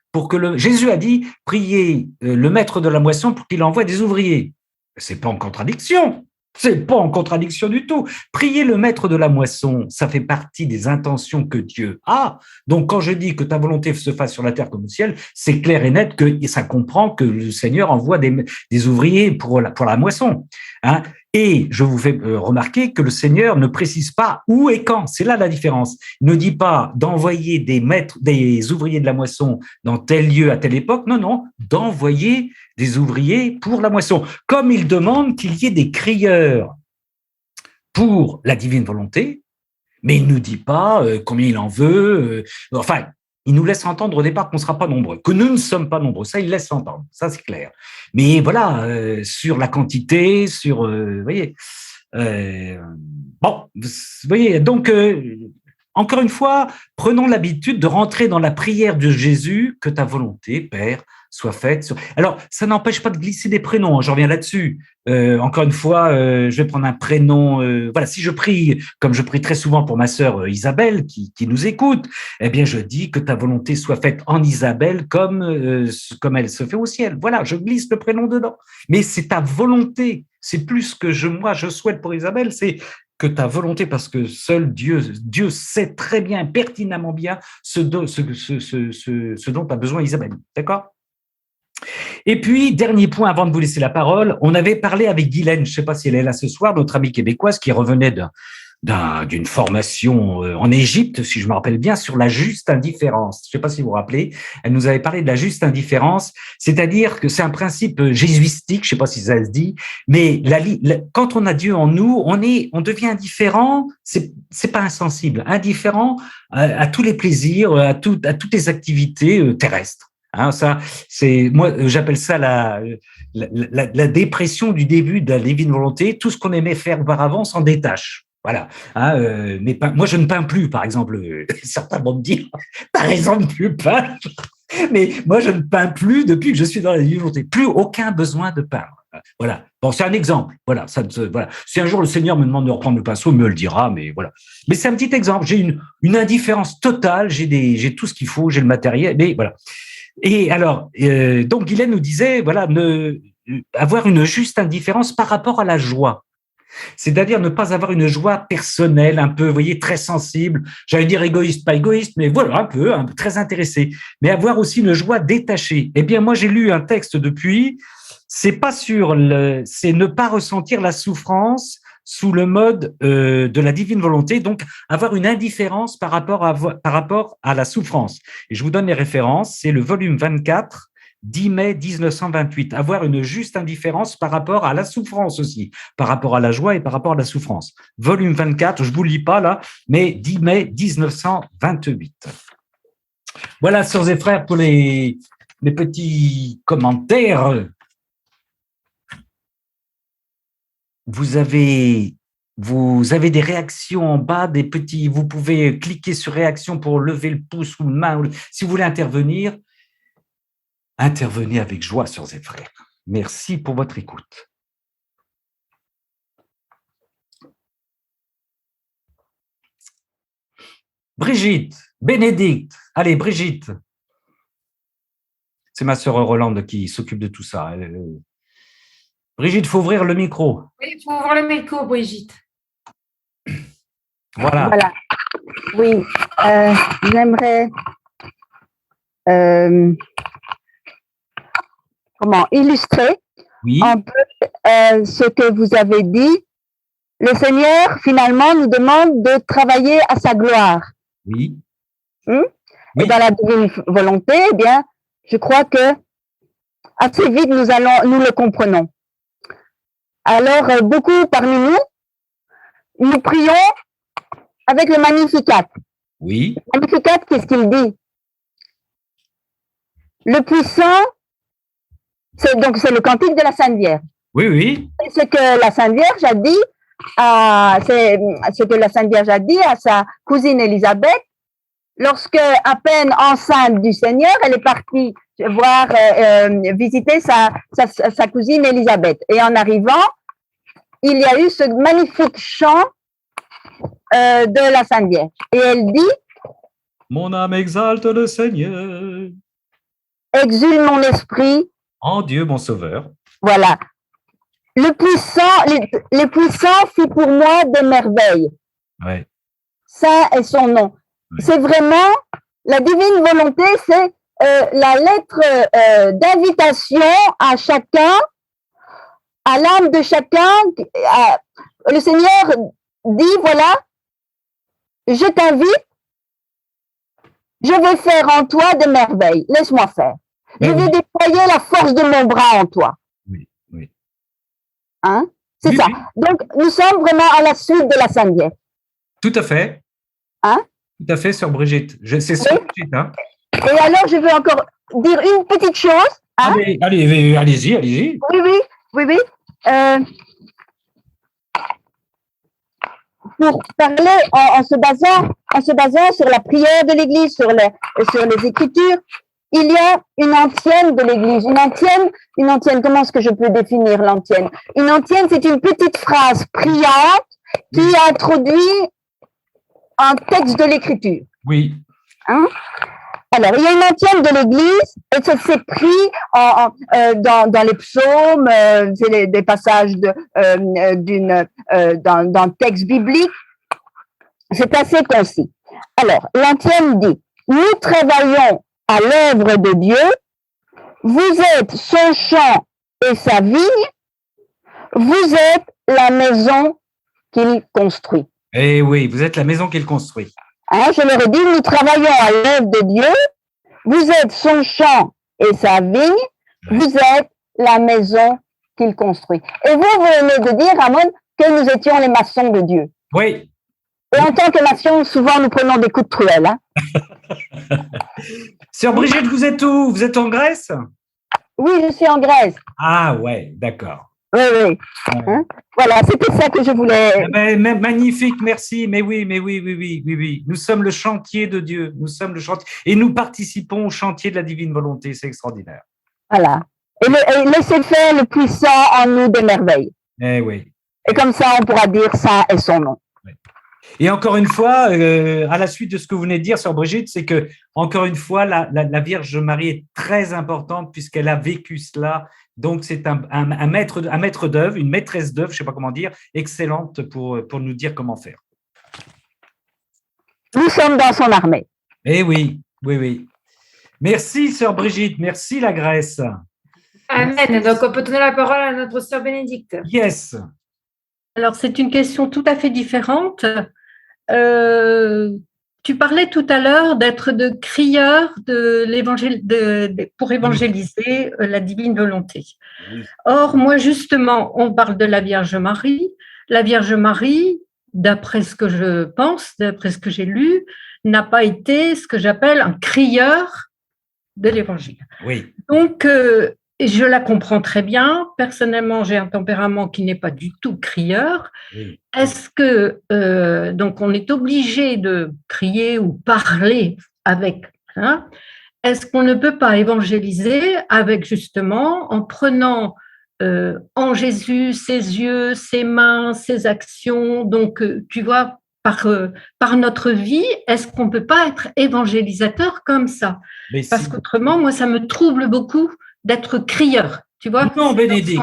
Speaker 1: Jésus a dit prier le maître de la moisson pour qu'il envoie des ouvriers. C'est pas en contradiction. C'est pas en contradiction du tout. Prier le maître de la moisson, ça fait partie des intentions que Dieu a. Donc, quand je dis que ta volonté se fasse sur la terre comme au ciel, c'est clair et net que ça comprend que le Seigneur envoie des ouvriers pour la moisson. Hein. Et je vous fais remarquer que le Seigneur ne précise pas où et quand. C'est là la différence. Il ne dit pas d'envoyer des ouvriers de la moisson dans tel lieu à telle époque. Non, d'envoyer des ouvriers pour la moisson. Comme il demande qu'il y ait des crieurs pour la divine volonté, mais il ne nous dit pas combien il en veut. Il nous laisse entendre au départ qu'on ne sera pas nombreux, que nous ne sommes pas nombreux. Ça, il laisse entendre. Ça, c'est clair. Mais voilà, sur la quantité, vous voyez. Vous voyez, donc, encore une fois, prenons l'habitude de rentrer dans la prière de Jésus, que ta volonté, Père, soit faite. Alors, ça n'empêche pas de glisser des prénoms, je reviens là-dessus. Encore une fois, je vais prendre un prénom. Voilà, si je prie, comme je prie très souvent pour ma sœur Isabelle, qui nous écoute, eh bien, je dis que ta volonté soit faite en Isabelle comme elle se fait au ciel. Voilà, je glisse le prénom dedans. Mais c'est ta volonté. C'est plus que moi je souhaite pour Isabelle, c'est que ta volonté, parce que seul Dieu sait très bien, pertinemment bien, ce dont a besoin Isabelle. D'accord? Et puis, dernier point avant de vous laisser la parole, on avait parlé avec Guylaine, je ne sais pas si elle est là ce soir, notre amie québécoise qui revenait d'une formation en Égypte, si je me rappelle bien, sur la juste indifférence. Je ne sais pas si vous vous rappelez, elle nous avait parlé de la juste indifférence, c'est-à-dire que c'est un principe jésuitique, je ne sais pas si ça se dit, mais quand on a Dieu en nous, on devient indifférent, c'est pas insensible, indifférent à tous les plaisirs, à toutes les activités terrestres. Hein, ça, moi, j'appelle ça la dépression du début de la divine volonté. Tout ce qu'on aimait faire auparavant s'en détache. Voilà. Hein, mais moi, je ne peins plus, par exemple. Certains vont me dire, t'as raison de plus peindre. Mais moi, je ne peins plus depuis que je suis dans la divine volonté. Plus aucun besoin de peindre. Voilà. Bon, c'est un exemple. Voilà. Voilà. Si un jour le Seigneur me demande de reprendre le pinceau, il me le dira, mais voilà. Mais c'est un petit exemple. J'ai une indifférence totale. J'ai tout ce qu'il faut. J'ai le matériel. Mais voilà. Et alors, donc Guylaine nous disait, voilà, avoir une juste indifférence par rapport à la joie. C'est-à-dire ne pas avoir une joie personnelle, un peu, vous voyez, très sensible. J'allais dire égoïste, pas égoïste, mais voilà, un peu très intéressé. Mais avoir aussi une joie détachée. Eh bien, moi, j'ai lu un texte depuis. C'est ne pas ressentir la souffrance sous le mode de la divine volonté, donc avoir une indifférence par rapport à la souffrance. Et je vous donne les références, c'est le volume 24, 10 mai 1928, avoir une juste indifférence par rapport à la souffrance aussi, par rapport à la joie et par rapport à la souffrance. Volume 24, je ne vous lis pas là, mais 10 mai 1928. Voilà, sœurs et frères, pour les petits commentaires. Vous avez des réactions en bas, vous pouvez cliquer sur réaction pour lever le pouce ou la main. Si vous voulez intervenir, intervenez avec joie, sœurs et frères. Merci pour votre écoute. Brigitte, Bénédicte, allez, Brigitte. C'est ma sœur Rolande qui s'occupe de tout ça. Brigitte, il faut ouvrir le micro.
Speaker 2: Oui, il faut ouvrir le micro, Brigitte.
Speaker 1: Voilà.
Speaker 3: Oui, j'aimerais illustrer un peu ce que vous avez dit. Le Seigneur, finalement, nous demande de travailler à sa gloire.
Speaker 1: Oui.
Speaker 3: Et dans la divine volonté, eh bien, je crois que assez vite, nous le comprenons. Alors, beaucoup parmi nous prions avec le Magnificat.
Speaker 1: Oui.
Speaker 3: Le Magnificat, qu'est-ce qu'il dit? Le puissant, c'est le cantique de la Sainte Vierge.
Speaker 1: Oui, oui.
Speaker 3: C'est ce que la Sainte Vierge a dit à sa cousine Élisabeth, lorsque, à peine enceinte du Seigneur, elle est partie voir, visiter sa cousine Élisabeth. Et en arrivant, il y a eu ce magnifique chant de la Sainte Vierge. Et elle dit:
Speaker 1: mon âme exalte le Seigneur.
Speaker 3: Exulte mon esprit
Speaker 1: en Dieu, mon Sauveur.
Speaker 3: Voilà. Le puissant fit pour moi des merveilles.
Speaker 1: Ouais.
Speaker 3: Ça est son nom. Ouais. C'est vraiment la divine volonté, c'est la lettre d'invitation à chacun, à l'âme de chacun. Le Seigneur dit, voilà, je t'invite, je vais faire en toi des merveilles. Laisse-moi faire. Je vais déployer la force de mon bras en toi.
Speaker 1: Oui, oui.
Speaker 3: Hein? C'est ça. Donc, nous sommes vraiment à la suite de la Sainte Vierge.
Speaker 1: Tout à fait.
Speaker 3: Hein?
Speaker 1: Tout à fait, sœur Brigitte. C'est sur Brigitte. Hein?
Speaker 3: Et alors, je veux encore dire une petite chose. Hein?
Speaker 1: Allez-y.
Speaker 3: Oui. pour parler en se basant sur la prière de l'Église, sur les Écritures. Il y a une antienne de l'Église. Une antienne, comment est-ce que je peux définir l'antienne? Une antienne, c'est une petite phrase priante qui introduit un texte de l'Écriture.
Speaker 1: Oui.
Speaker 3: Hein? Alors, il y a une antienne de l'Église, et ça s'est pris dans les psaumes, c'est des passages d'un texte biblique. C'est assez concis. Alors, l'antienne dit, nous travaillons à l'œuvre de Dieu, vous êtes son champ et sa vigne, vous êtes la maison qu'il construit.
Speaker 1: Eh oui, vous êtes la maison qu'il construit.
Speaker 3: Hein, je leur ai dit, nous travaillons à l'œuvre de Dieu, vous êtes son champ et sa vigne, vous êtes la maison qu'il construit. Et vous venez de dire, Ramon, que nous étions les maçons de Dieu.
Speaker 1: Oui.
Speaker 3: Et en tant que maçons, souvent nous prenons des coups de truelle. Hein.
Speaker 1: Sœur Brigitte, vous êtes où? Vous êtes en Grèce?
Speaker 3: Oui, je suis en Grèce.
Speaker 1: Ah ouais, d'accord.
Speaker 3: Oui, oui. Hein? Voilà, c'était ça que je voulais.
Speaker 1: Magnifique, merci. Mais oui. Nous sommes le chantier de Dieu. Nous sommes le chantier. Et nous participons au chantier de la divine volonté. C'est extraordinaire.
Speaker 3: Voilà. Et laissez faire le puissant en nous des merveilles.
Speaker 1: Eh oui.
Speaker 3: Et comme ça, on pourra dire ça est son nom.
Speaker 1: Et encore une fois, à la suite de ce que vous venez de dire, Sœur Brigitte, c'est que, encore une fois, la Vierge Marie est très importante puisqu'elle a vécu cela. Donc, c'est un maître d'œuvre, une maîtresse d'œuvre, je ne sais pas comment dire, excellente pour nous dire comment faire.
Speaker 3: Nous sommes dans son armée.
Speaker 1: Eh oui. Merci, Sœur Brigitte. Merci, la Grèce.
Speaker 2: Amen. Merci. Donc, on peut donner la parole à notre Sœur Bénédicte.
Speaker 1: Yes.
Speaker 4: Alors, c'est une question tout à fait différente. Tu parlais tout à l'heure d'être de crieur de l'évangile, pour évangéliser la divine volonté. Oui. Or, moi, justement, on parle de la Vierge Marie. La Vierge Marie, d'après ce que je pense, d'après ce que j'ai lu, n'a pas été ce que j'appelle un crieur de l'évangile.
Speaker 1: Oui.
Speaker 4: Donc, je la comprends très bien. Personnellement, j'ai un tempérament qui n'est pas du tout crieur. Oui. Est-ce que, donc, on est obligé de crier ou parler avec, hein? Est-ce qu'on ne peut pas évangéliser avec, justement, en prenant en Jésus ses yeux, ses mains, ses actions, donc, tu vois, par notre vie, est-ce qu'on ne peut pas être évangélisateur comme ça? Parce qu'autrement, moi, ça me trouble beaucoup d'être crieur, tu vois.
Speaker 1: Non, Bénédicte,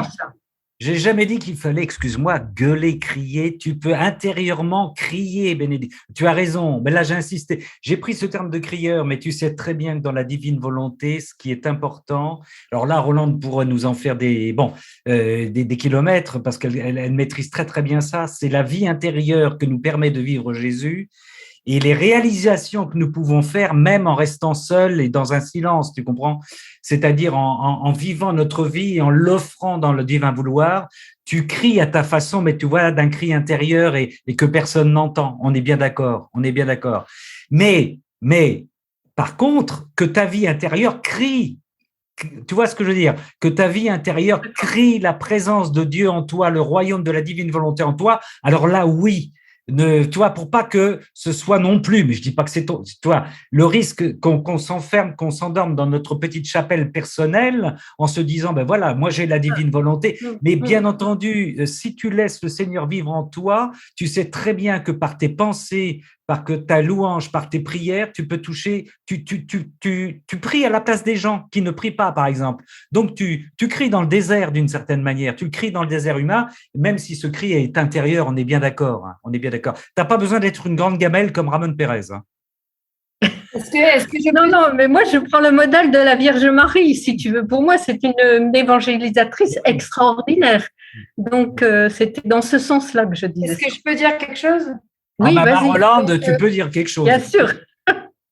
Speaker 1: j'ai jamais dit qu'il fallait, excuse-moi, gueuler, crier. Tu peux intérieurement crier, Bénédicte. Tu as raison, mais là, j'ai insisté. J'ai pris ce terme de crieur, mais tu sais très bien que dans la divine volonté, ce qui est important, alors là, Rolande pourrait nous en faire des kilomètres, parce qu'elle maîtrise très, très bien ça. C'est la vie intérieure que nous permet de vivre Jésus. Et les réalisations que nous pouvons faire, même en restant seuls et dans un silence, tu comprends? C'est-à-dire en vivant notre vie et en l'offrant dans le divin vouloir, tu cries à ta façon, mais tu vois, d'un cri intérieur et que personne n'entend. On est bien d'accord, Mais, par contre, que ta vie intérieure crie. Tu vois ce que je veux dire? Que ta vie intérieure crie la présence de Dieu en toi, le royaume de la divine volonté en toi. Alors là, oui. Tu vois, pour pas que ce soit non plus, mais je dis pas que c'est toi, le risque qu'on s'enferme, qu'on s'endorme dans notre petite chapelle personnelle en se disant, ben voilà, moi j'ai la divine volonté, mais bien entendu, si tu laisses le Seigneur vivre en toi, tu sais très bien que par tes pensées, par que ta louange, par tes prières, tu peux toucher, tu pries à la place des gens qui ne prient pas, par exemple. Donc, tu cries dans le désert d'une certaine manière, tu cries dans le désert humain, même si ce cri est intérieur, on est bien d'accord, hein, on est bien d'accord. Tu n'as pas besoin d'être une grande gamelle comme Ramon Pérez. Hein.
Speaker 4: Non, mais moi, je prends le modèle de la Vierge Marie, si tu veux. Pour moi, c'est une évangélisatrice extraordinaire. Donc, c'était dans ce sens-là que je disais.
Speaker 2: Est-ce que je peux dire quelque chose?
Speaker 4: Oui, vas-y.
Speaker 1: Rolande, tu peux dire quelque chose.
Speaker 4: Bien sûr.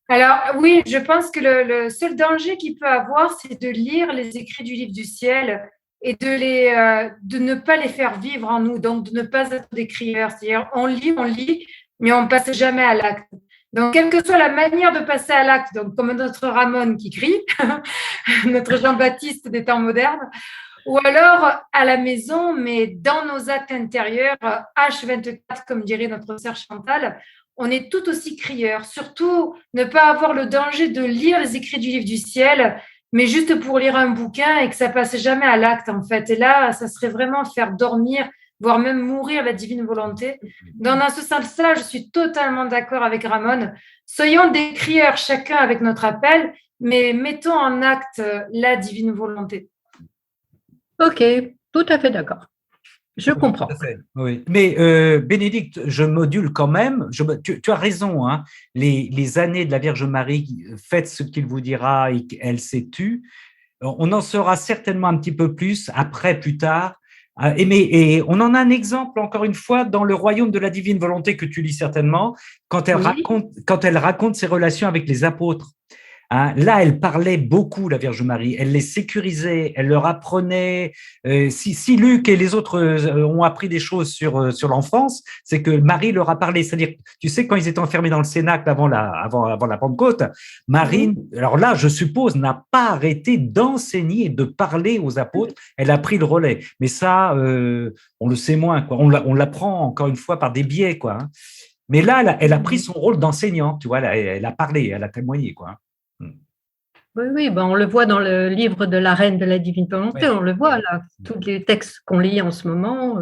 Speaker 2: Alors, oui, je pense que le seul danger qu'il peut avoir, c'est de lire les écrits du livre du ciel et de ne pas les faire vivre en nous, donc de ne pas être des crieurs. C'est-à-dire, on lit, mais on ne passe jamais à l'acte. Donc, quelle que soit la manière de passer à l'acte, donc comme notre Ramon qui crie, notre Jean-Baptiste des temps modernes, Ou alors à la maison, mais dans nos actes intérieurs, H24, comme dirait notre sœur Chantal, on est tout aussi crieur. Surtout, ne pas avoir le danger de lire les écrits du livre du ciel, mais juste pour lire un bouquin et que ça passe jamais à l'acte, en fait. Et là, ça serait vraiment faire dormir, voire même mourir la divine volonté. Donc, dans ce sens-là, je suis totalement d'accord avec Ramon. Soyons des crieurs chacun avec notre appel, mais mettons en acte la divine volonté.
Speaker 4: Ok, tout à fait d'accord. Je comprends.
Speaker 1: Tout à fait, oui. Mais Bénédicte, je module quand même. Tu as raison, hein. Les années de la Vierge Marie, faites ce qu'il vous dira et elle s'est tue. On en saura certainement un petit peu plus après, plus tard. Et on en a un exemple, encore une fois, dans le royaume de la divine volonté que tu lis certainement, quand elle raconte ses relations avec les apôtres. Hein, là, elle parlait beaucoup, la Vierge Marie. Elle les sécurisait, elle leur apprenait. Si Luc et les autres ont appris des choses sur l'enfance, c'est que Marie leur a parlé. C'est-à-dire, tu sais, quand ils étaient enfermés dans le Cénacle avant la Pentecôte, Marie, alors là, je suppose, n'a pas arrêté d'enseigner et de parler aux apôtres. Elle a pris le relais. Mais ça, on le sait moins, quoi. On l'apprend encore une fois par des biais, quoi. Hein. Mais là, elle a pris son rôle d'enseignante, tu vois. Elle a parlé, elle a témoigné, quoi.
Speaker 4: Oui, ben on le voit dans le livre de la Reine de la Divine Volonté, on le voit là, tous les textes qu'on lit en ce moment.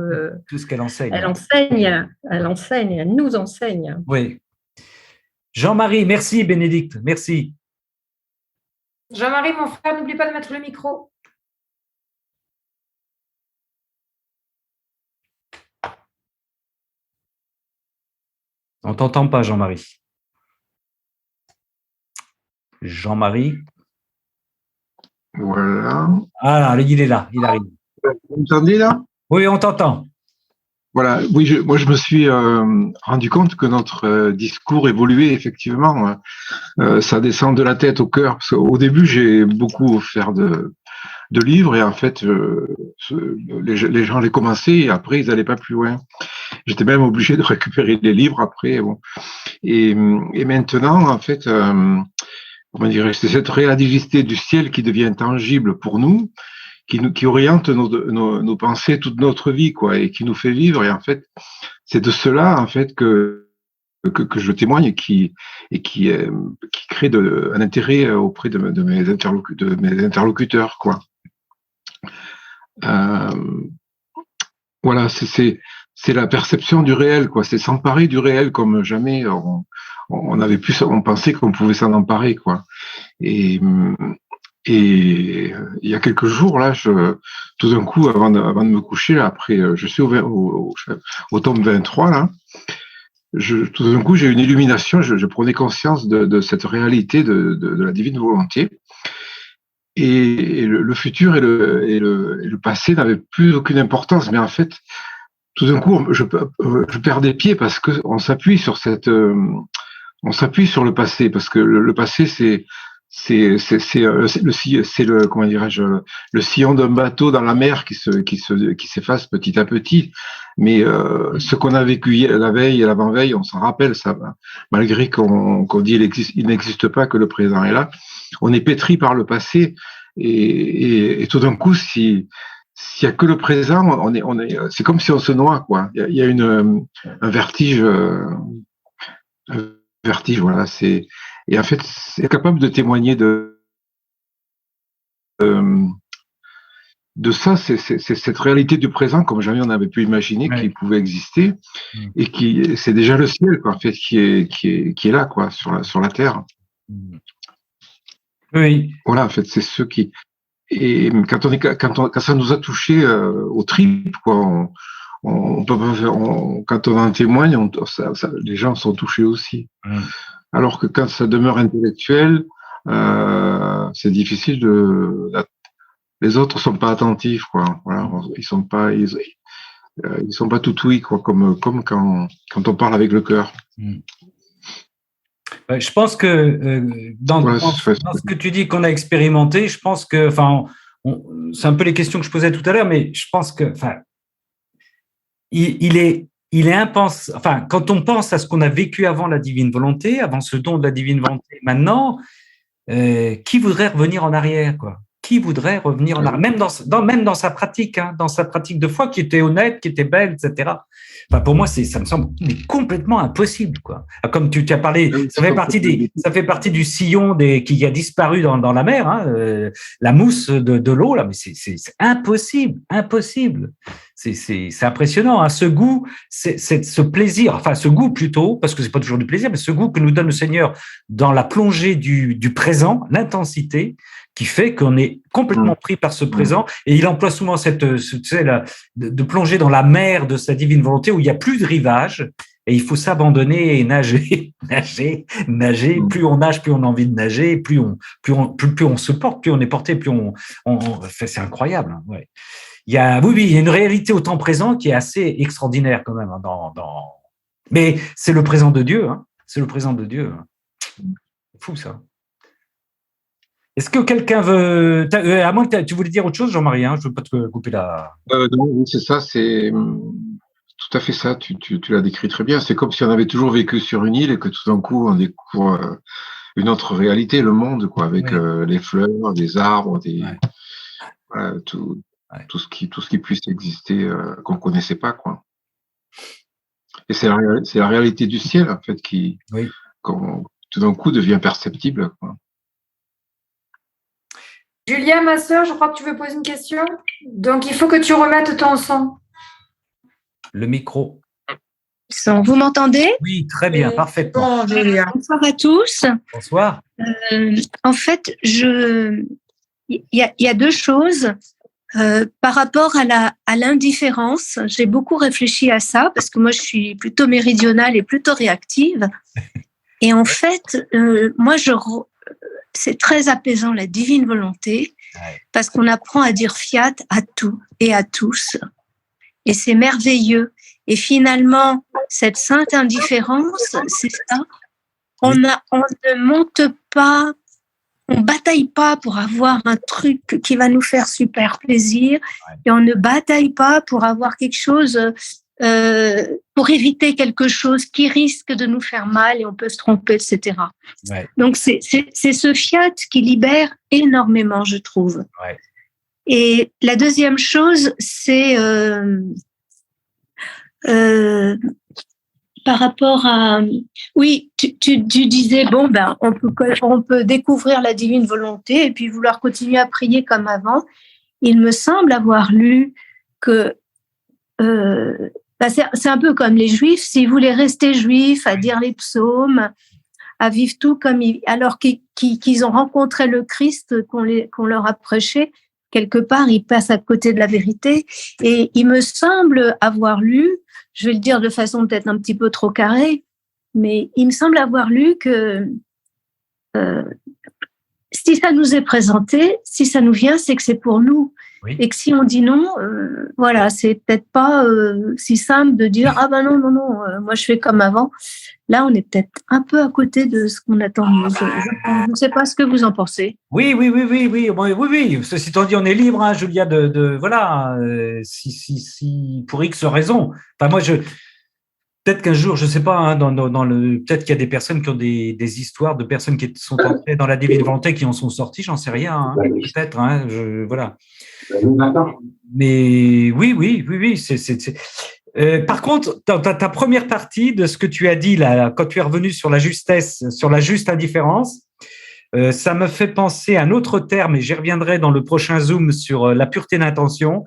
Speaker 1: Tout ce qu'elle enseigne.
Speaker 4: Elle enseigne, elle nous enseigne.
Speaker 1: Oui. Jean-Marie, merci Bénédicte, merci.
Speaker 2: Jean-Marie, mon frère, n'oublie pas de mettre le micro.
Speaker 1: On t'entend pas, Jean-Marie. Jean-Marie.
Speaker 5: Voilà.
Speaker 1: Ah, il est là, il arrive.
Speaker 5: Vous m'entendez là?
Speaker 1: Oui, on t'entend.
Speaker 5: Voilà. Oui, moi je me suis rendu compte que notre discours évoluait effectivement. Ça descend de la tête au cœur. Parce qu'au début, j'ai beaucoup offert de livres et en fait, les gens les commençaient et après, ils n'allaient pas plus loin. J'étais même obligé de récupérer les livres après. Bon. Et maintenant, en fait, comment dirais-je, c'est cette réalité du ciel qui devient tangible pour nous, qui oriente nos pensées toute notre vie, quoi, et qui nous fait vivre. Et en fait, c'est de cela, en fait, que je témoigne et qui crée un intérêt auprès de mes interlocuteurs, quoi. Voilà, c'est la perception du réel, quoi. C'est s'emparer du réel comme jamais on pensait qu'on pouvait s'en emparer, quoi. Et il y a quelques jours, là, tout d'un coup, avant de me coucher, là, après, je suis au tome 23, là, tout d'un coup, j'ai une illumination, je prenais conscience de cette réalité de la divine volonté. Et le futur et le passé n'avaient plus aucune importance, mais en fait, tout d'un coup, je perds des pieds parce que on s'appuie sur le passé, parce que le passé, c'est comment dirais-je, le sillon d'un bateau dans la mer qui s'efface petit à petit. Mais ce qu'on a vécu la veille et l'avant-veille, on s'en rappelle, ça, malgré qu'on dit il n'existe pas, que le présent est là. On est pétri par le passé et tout d'un coup, s'il y a que le présent, c'est comme si on se noie, quoi. Il y a un vertige, voilà. Et en fait, c'est capable de témoigner de ça, c'est cette réalité du présent comme jamais on avait pu imaginer qu'il pouvait exister, et c'est déjà le ciel, quoi, en fait, qui est là, quoi, sur la terre.
Speaker 1: Oui.
Speaker 5: Voilà, en fait, c'est ceux qui. Et quand ça nous a touchés aux tripes, quoi, on peut pas faire, quand on en témoigne, les gens sont touchés aussi. Alors que quand ça demeure intellectuel, c'est difficile les autres sont pas attentifs, quoi. Voilà, ils sont pas tout ouïe, quoi, comme quand on parle avec le cœur.
Speaker 1: Je pense que dans ce que tu dis qu'on a expérimenté, je pense que, c'est un peu les questions que je posais tout à l'heure, mais je pense que, il est impensable. Enfin, quand on pense à ce qu'on a vécu avant la divine volonté, avant ce don de la divine volonté, maintenant, qui voudrait revenir en arrière, quoi? qui voudrait revenir en arrière, même dans sa pratique, hein, dans sa pratique de foi, qui était honnête, qui était belle, etc. Enfin, pour moi, ça me semble complètement impossible, quoi. Comme tu as parlé, ça fait partie du sillon qui a disparu dans la mer, hein, la mousse de l'eau, là, mais c'est impossible. C'est impressionnant, hein. Ce goût, ce plaisir, enfin ce goût plutôt, parce que c'est pas toujours du plaisir, mais ce goût que nous donne le Seigneur dans la plongée du présent, l'intensité, qui fait qu'on est complètement pris par ce présent. Et il emploie souvent de plonger dans la mer de sa divine volonté où il n'y a plus de rivage et il faut s'abandonner et nager, nager. Plus on nage, plus on a envie de nager, plus on se porte, plus on est porté, c'est incroyable. Hein, ouais. Il y a une réalité au temps présent qui est assez extraordinaire quand même. Hein, mais c'est le présent de Dieu. Hein, c'est le présent de Dieu. C'est fou ça. Est-ce que quelqu'un veut… à moins que tu voulais dire autre chose, Jean-Marie, hein, je ne veux pas te couper la…
Speaker 5: Non, c'est ça, c'est tout à fait ça, tu l'as décrit très bien. C'est comme si on avait toujours vécu sur une île et que tout d'un coup, on découvre une autre réalité, le monde, quoi, avec les fleurs, des arbres, tout ce qui puisse exister qu'on ne connaissait pas, quoi. Et c'est la réalité du ciel, en fait, qui tout d'un coup devient perceptible, quoi.
Speaker 2: Julia, ma sœur, je crois que tu veux poser une question. Donc, il faut que tu remettes ton son.
Speaker 1: Le micro.
Speaker 6: Vous m'entendez?
Speaker 1: Oui, très bien, parfaitement.
Speaker 6: Bonsoir à tous.
Speaker 1: Bonsoir.
Speaker 6: En fait, il y a deux choses. Par rapport à l'indifférence, j'ai beaucoup réfléchi à ça parce que moi, je suis plutôt méridionale et plutôt réactive. Et en fait, moi, c'est très apaisant, la divine volonté, parce qu'on apprend à dire fiat à tout et à tous. Et c'est merveilleux. Et finalement, cette sainte indifférence, c'est ça. On ne monte pas, on bataille pas pour avoir un truc qui va nous faire super plaisir. Et on ne bataille pas pour avoir quelque chose, pour éviter quelque chose qui risque de nous faire mal et on peut se tromper, etc. Ouais. Donc, c'est ce fiat qui libère énormément, je trouve. Ouais. Et la deuxième chose, c'est par rapport à… Oui, tu disais, on peut découvrir la divine volonté et puis vouloir continuer à prier comme avant. Il me semble avoir lu que c'est un peu comme les Juifs, s'ils voulaient rester juifs, à dire les psaumes, à vivre tout comme alors qu'ils ont rencontré le Christ qu'on leur a prêché, quelque part, ils passent à côté de la vérité. Et il me semble avoir lu, je vais le dire de façon peut-être un petit peu trop carrée, mais il me semble avoir lu que si ça nous est présenté, si ça nous vient, c'est que c'est pour nous. Oui. Et que si on dit non, voilà, c'est peut-être pas si simple de dire ah ben non, moi je fais comme avant. Là, on est peut-être un peu à côté de ce qu'on attend de nous. Je ne sais pas ce que vous en pensez.
Speaker 1: Oui. Ceci étant dit, on est libre, hein, Julia, voilà, si pour X raisons. Enfin, moi, peut-être qu'un jour, je ne sais pas, hein, peut-être qu'il y a des personnes qui ont des histoires de personnes qui sont entrées dans la divine volonté, qui en sont sorties, j'en sais rien, hein, peut-être, hein, voilà. Mais oui. Par contre, dans ta première partie de ce que tu as dit là, quand tu es revenu sur la justesse, sur la juste indifférence, ça me fait penser à un autre terme, et j'y reviendrai dans le prochain Zoom sur la pureté d'intention.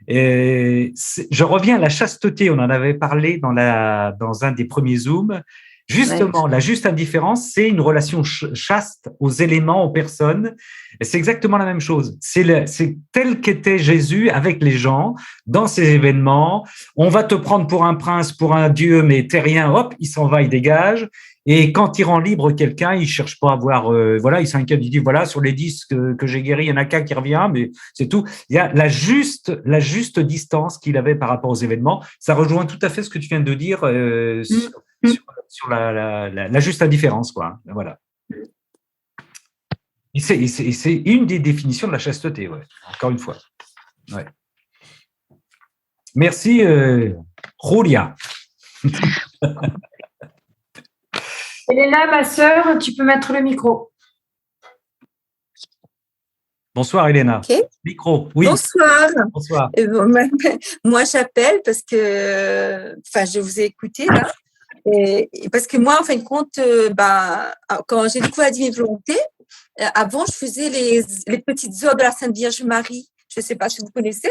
Speaker 1: Je reviens à la chasteté, on en avait parlé dans un des premiers Zooms. Justement, la juste indifférence, c'est une relation chaste aux éléments, aux personnes. Et c'est exactement la même chose. C'est tel qu'était Jésus avec les gens dans ces événements. On va te prendre pour un prince, pour un dieu, mais t'es rien. Hop, il s'en va, il dégage. Et quand il rend libre quelqu'un, il cherche pas à voir. Il s'inquiète. Il dit voilà, sur les 10 que j'ai guéris, il y en a qu'un qui revient, mais c'est tout. Il y a la juste distance qu'il avait par rapport aux événements. Ça rejoint tout à fait ce que tu viens de dire. Sur la juste indifférence, quoi. Voilà. Et c'est une des définitions de la chasteté, ouais. Encore une fois. Ouais. Merci, Julia.
Speaker 2: Elle est là, ma sœur, tu peux mettre le micro.
Speaker 1: Bonsoir, Elena.
Speaker 7: Ok.
Speaker 1: Micro, oui.
Speaker 7: Bonsoir.
Speaker 1: Bonsoir.
Speaker 7: Moi, j'appelle parce que, je vous ai écouté là. Et parce que moi, en fin de compte, quand j'ai découvert la Divine Volonté, avant, je faisais les petites œuvres de la Sainte Vierge Marie. Je ne sais pas si vous connaissez.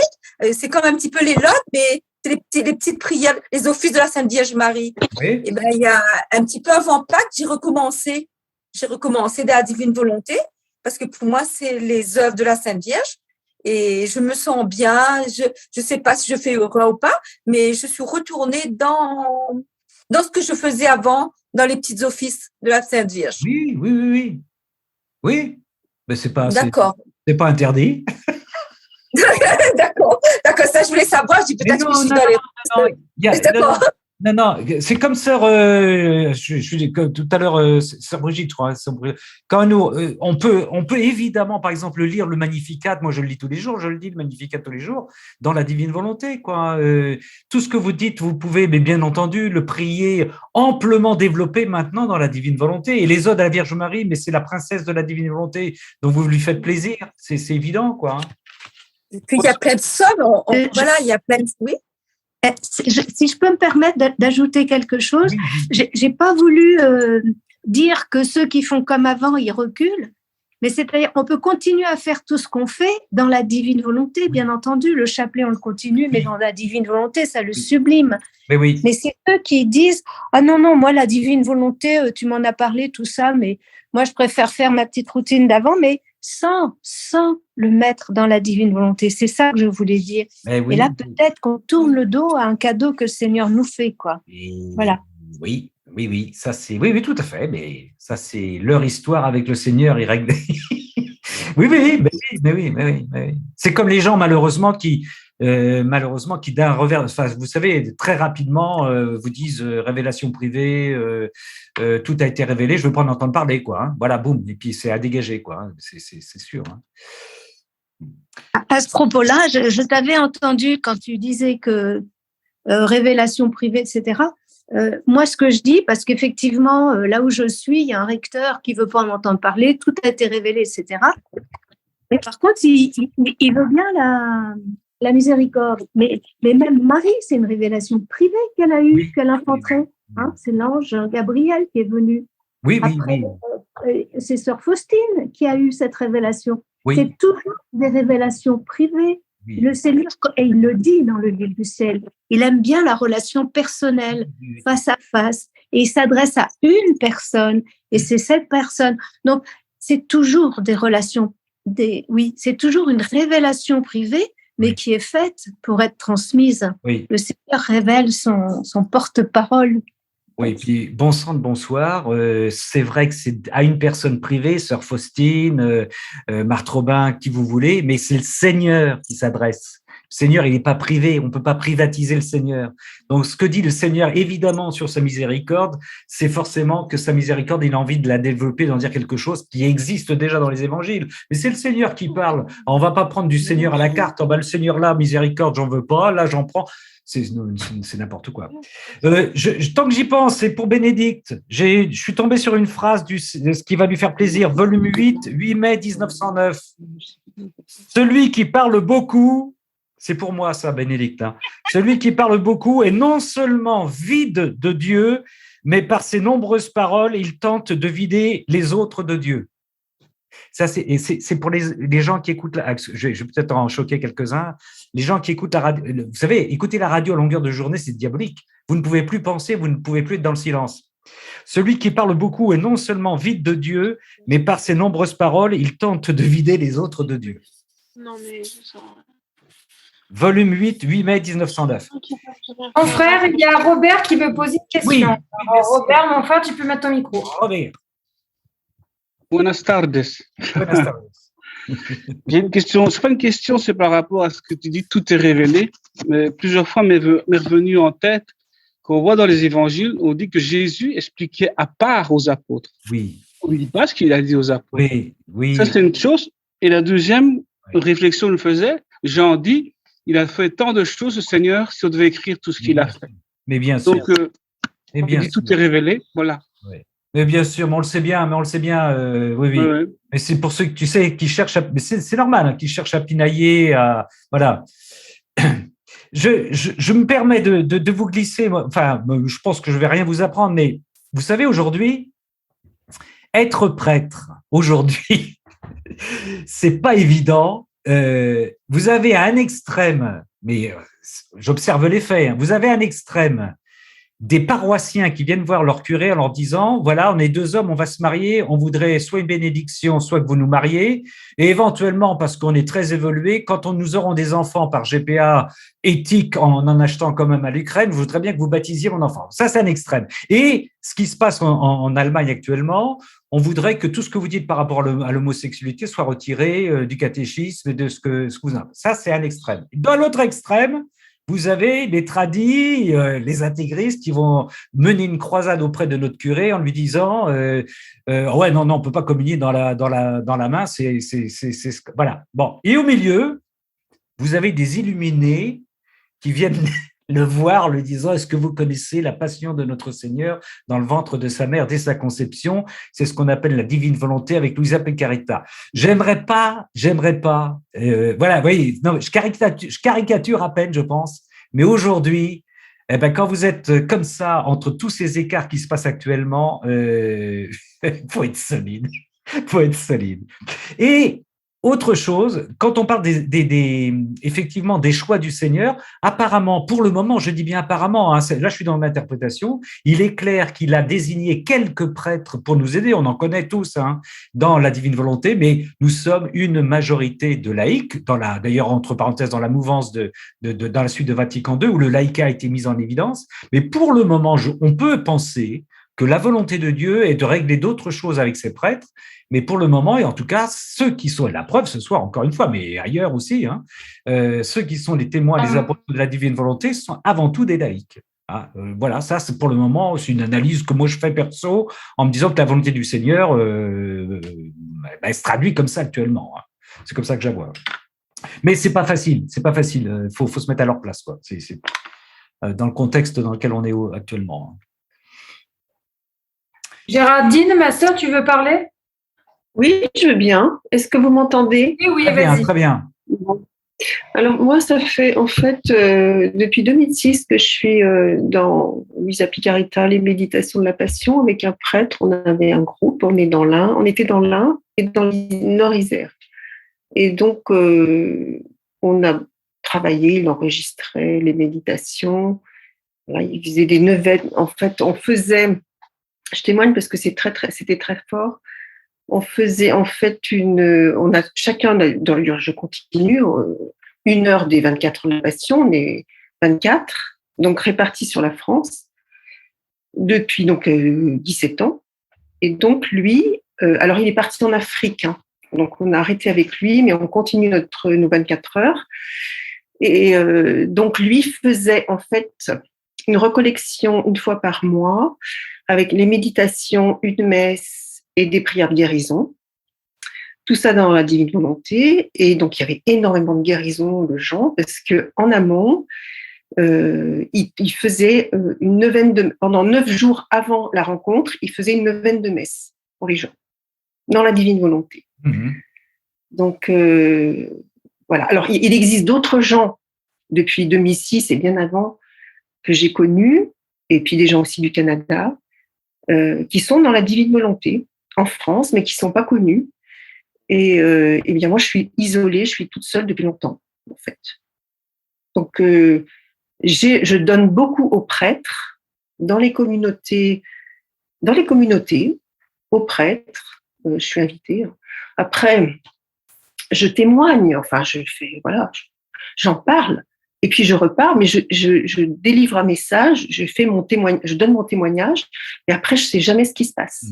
Speaker 7: C'est comme un petit peu les lots, mais c'est les petites prières, les offices de la Sainte Vierge Marie.
Speaker 1: Oui.
Speaker 7: Et il y a un petit peu avant Pâques, j'ai recommencé de la Divine Volonté parce que pour moi, c'est les œuvres de la Sainte Vierge. Et je me sens bien. Je ne sais pas si je fais erreur ou pas, mais je suis retournée dans ce que je faisais avant, dans les petits offices de la Sainte Vierge.
Speaker 1: Oui, oui, oui, oui. Oui, mais c'est pas interdit.
Speaker 7: D'accord, ça je voulais savoir. Je dis peut-être que je suis dans les.
Speaker 1: Non, c'est comme sœur, je suis comme tout à l'heure, sœur Brigitte, je crois. Quand nous, on peut évidemment, par exemple, lire le Magnificat. Moi, je le lis tous les jours. Je le dis le Magnificat tous les jours dans la Divine Volonté, quoi. Tout ce que vous dites, vous pouvez, mais bien entendu, le prier amplement développé maintenant dans la Divine Volonté. Et les odes à la Vierge Marie, mais c'est la princesse de la Divine Volonté, donc vous lui faites plaisir. C'est évident, quoi.
Speaker 7: Et puis il y a plein de sommes. Voilà, il y a plein de. Oui.
Speaker 6: Si je peux me permettre d'ajouter quelque chose, j'ai pas voulu dire que ceux qui font comme avant, ils reculent, mais c'est-à-dire on peut continuer à faire tout ce qu'on fait dans la divine volonté, bien entendu. Le chapelet, on le continue, mais dans la divine volonté, ça le sublime. Mais c'est eux qui disent « Ah non, moi, la divine volonté, tu m'en as parlé, tout ça, mais moi, je préfère faire ma petite routine d'avant, mais sans le mettre dans la divine volonté. » C'est ça que je voulais dire. Et là, peut-être qu'on tourne le dos à un cadeau que le Seigneur nous fait, quoi. Voilà.
Speaker 1: Oui, ça c'est, oui, tout à fait, mais ça c'est leur histoire avec le Seigneur, ils règlent. oui. C'est comme les gens malheureusement qui d'un revers, enfin vous savez, très rapidement vous disent révélation privée, tout a été révélé, je veux pas en entendre parler, quoi. Hein. Voilà, boum, et puis c'est à dégager, quoi. Hein. C'est sûr. Hein.
Speaker 6: À ce propos-là, je t'avais entendu quand tu disais que révélation privée, etc. Moi, ce que je dis, parce qu'effectivement, là où je suis, il y a un recteur qui ne veut pas en entendre parler, tout a été révélé, etc. Mais par contre, il veut bien la miséricorde. Mais même Marie, c'est une révélation privée qu'elle a eue, qu'elle a rencontrée. Hein, c'est l'ange Gabriel qui est venu. Après, c'est sœur Faustine qui a eu cette révélation. C'est toujours des révélations privées. Le Seigneur, et il le dit dans le livre du ciel, il aime bien la relation personnelle, face à face, et il s'adresse à une personne, et c'est cette personne. Donc, c'est toujours des relations, c'est toujours une révélation privée, mais qui est faite pour être transmise. Le Seigneur révèle son porte-parole.
Speaker 1: Oui, puis bon sang de bonsoir. C'est vrai que c'est à une personne privée, sœur Faustine, Marthe Robin, qui vous voulez, mais c'est le Seigneur qui s'adresse. Le Seigneur, il n'est pas privé, on ne peut pas privatiser le Seigneur. Donc, ce que dit le Seigneur, évidemment, sur sa miséricorde, c'est forcément que sa miséricorde, il a envie de la développer, d'en dire quelque chose qui existe déjà dans les évangiles. Mais c'est le Seigneur qui parle. On ne va pas prendre du Seigneur à la carte. Oh, le Seigneur là, miséricorde, j'en veux pas. Là, j'en prends. C'est n'importe quoi. Tant que j'y pense, c'est pour Bénédicte. Je suis tombé sur une phrase de ce qui va lui faire plaisir, volume 8 mai 1909. Celui qui parle beaucoup, c'est pour moi ça, Bénédicte. Hein. Celui qui parle beaucoup est non seulement vide de Dieu, mais par ses nombreuses paroles, il tente de vider les autres de Dieu. Ça, c'est pour les gens qui écoutent, je vais peut-être en choquer quelques-uns, les gens qui écoutent la radio, vous savez, écouter la radio à longueur de journée, c'est diabolique. Vous ne pouvez plus penser, vous ne pouvez plus être dans le silence. Celui qui parle beaucoup est non seulement vide de Dieu, mais par ses nombreuses paroles, il tente de vider les autres de Dieu.
Speaker 8: Non, mais
Speaker 1: Volume 8 mai 1909.
Speaker 2: Mon frère, il y a Robert qui veut poser une question.
Speaker 1: Oui.
Speaker 2: Alors, Robert, mon frère, tu peux mettre ton micro.
Speaker 1: Robert.
Speaker 9: Buenas tardes. J'ai une question. C'est pas une question, c'est par rapport à ce que tu dis, tout est révélé. Mais plusieurs fois m'est revenu en tête qu'on voit dans les évangiles, on dit que Jésus expliquait à part aux apôtres.
Speaker 1: Oui.
Speaker 9: On ne dit pas ce qu'il a dit aux apôtres.
Speaker 1: Oui.
Speaker 9: Ça, c'est une chose. Et la deuxième réflexion qu'il faisait, Jean dit, il a fait tant de choses, le Seigneur, si on devait écrire tout ce qu'il a fait.
Speaker 1: Mais bien sûr.
Speaker 9: Donc, il dit tout est révélé, voilà.
Speaker 1: Oui. Mais bien sûr, mais on le sait bien, oui, oui.
Speaker 9: Ouais.
Speaker 1: Mais c'est pour ceux que tu sais qui cherchent mais c'est normal, hein, qui cherchent à pinailler, voilà. Je me permets de vous glisser, enfin, je pense que je vais rien vous apprendre, mais vous savez, aujourd'hui, être prêtre, aujourd'hui, c'est pas évident. Vous avez un extrême, mais j'observe les faits, hein, vous avez un extrême des paroissiens qui viennent voir leur curé en leur disant, voilà, on est deux hommes, on va se marier, on voudrait soit une bénédiction, soit que vous nous mariez, et éventuellement, parce qu'on est très évolué, quand nous aurons des enfants par GPA éthique en achetant quand même à l'Ukraine, je voudrais bien que vous baptisiez mon enfant. Ça, c'est un extrême. Et ce qui se passe en Allemagne actuellement, on voudrait que tout ce que vous dites par rapport à l'homosexualité soit retiré du catéchisme et de ce que vous avez. Ça, c'est un extrême. Dans l'autre extrême, vous avez les tradis, les intégristes qui vont mener une croisade auprès de notre curé en lui disant ouais, non, on peut pas communier dans la main, voilà. Bon. Et au milieu, vous avez des illuminés qui viennent le voir, le disant, est-ce que vous connaissez la passion de notre Seigneur dans le ventre de sa mère dès sa conception? C'est ce qu'on appelle la divine volonté avec Luisa Peccarita. J'aimerais pas, voilà, vous voyez, non, je caricature à peine, je pense, mais aujourd'hui, eh ben, quand vous êtes comme ça, entre tous ces écarts qui se passent actuellement, faut être solide. Faut être solide. Et autre chose, quand on parle effectivement des choix du Seigneur, apparemment, pour le moment, je dis bien apparemment, hein, là je suis dans l'interprétation, il est clair qu'il a désigné quelques prêtres pour nous aider, on en connaît tous hein, dans la divine volonté, mais nous sommes une majorité de laïcs, d'ailleurs entre parenthèses dans la mouvance dans la suite de Vatican II, où le laïcat a été mis en évidence, mais pour le moment, on peut penser que la volonté de Dieu est de régler d'autres choses avec ses prêtres, mais pour le moment, et en tout cas, ceux qui sont, la preuve ce soir, encore une fois, mais ailleurs aussi, hein, ceux qui sont les témoins, les apôtres de la divine volonté, sont avant tout des laïcs. Ah, voilà, ça, c'est pour le moment, c'est une analyse que moi je fais perso, en me disant que la volonté du Seigneur, elle se traduit comme ça actuellement. Hein. C'est comme ça que je la vois. Mais c'est pas facile, faut se mettre à leur place, quoi. C'est dans le contexte dans lequel on est actuellement. Hein.
Speaker 2: Géraldine, ma sœur, tu veux parler?
Speaker 8: Oui, je veux bien. Est-ce que vous m'entendez?
Speaker 2: Oui, vas-y.
Speaker 1: Très bien.
Speaker 8: Alors moi, ça fait en fait depuis 2006 que je suis dans Luisa Piccarita, les méditations de la Passion, avec un prêtre. On avait un groupe, on était dans l'Ain et dans le Nord-Isère. Et donc, on a travaillé, il enregistrait les méditations. Là, il faisait des neuvaines. En fait, on faisait... Je témoigne parce que c'était très fort. On faisait en fait on a chacun, je continue, 1 heure des 24 heures de la Passion, on est 24, donc répartis sur la France, depuis donc 17 ans. Et donc lui, alors il est parti en Afrique, hein, donc on a arrêté avec lui, mais on continue nos 24 heures. Et donc lui faisait en fait une recollection 1 fois par mois, avec les méditations, une messe et des prières de guérison. Tout ça dans la divine volonté. Et donc, il y avait énormément de guérison de gens parce qu'en amont, il faisait une neuvaine pendant 9 jours avant la rencontre, il faisait une neuvaine de messe pour les gens, dans la divine volonté. Mmh. Donc, voilà. Alors, il existe d'autres gens depuis 2006 et bien avant que j'ai connus, et puis des gens aussi du Canada, qui sont dans la divine volonté en France, mais qui ne sont pas connus. Et bien moi, je suis isolée, je suis toute seule depuis longtemps, en fait. Donc, je donne beaucoup aux prêtres, dans les communautés, aux prêtres. Je suis invitée. Après, je témoigne, enfin, j'en parle. Et puis je repars, mais je délivre un message, je donne mon témoignage, et après je sais jamais ce qui se passe,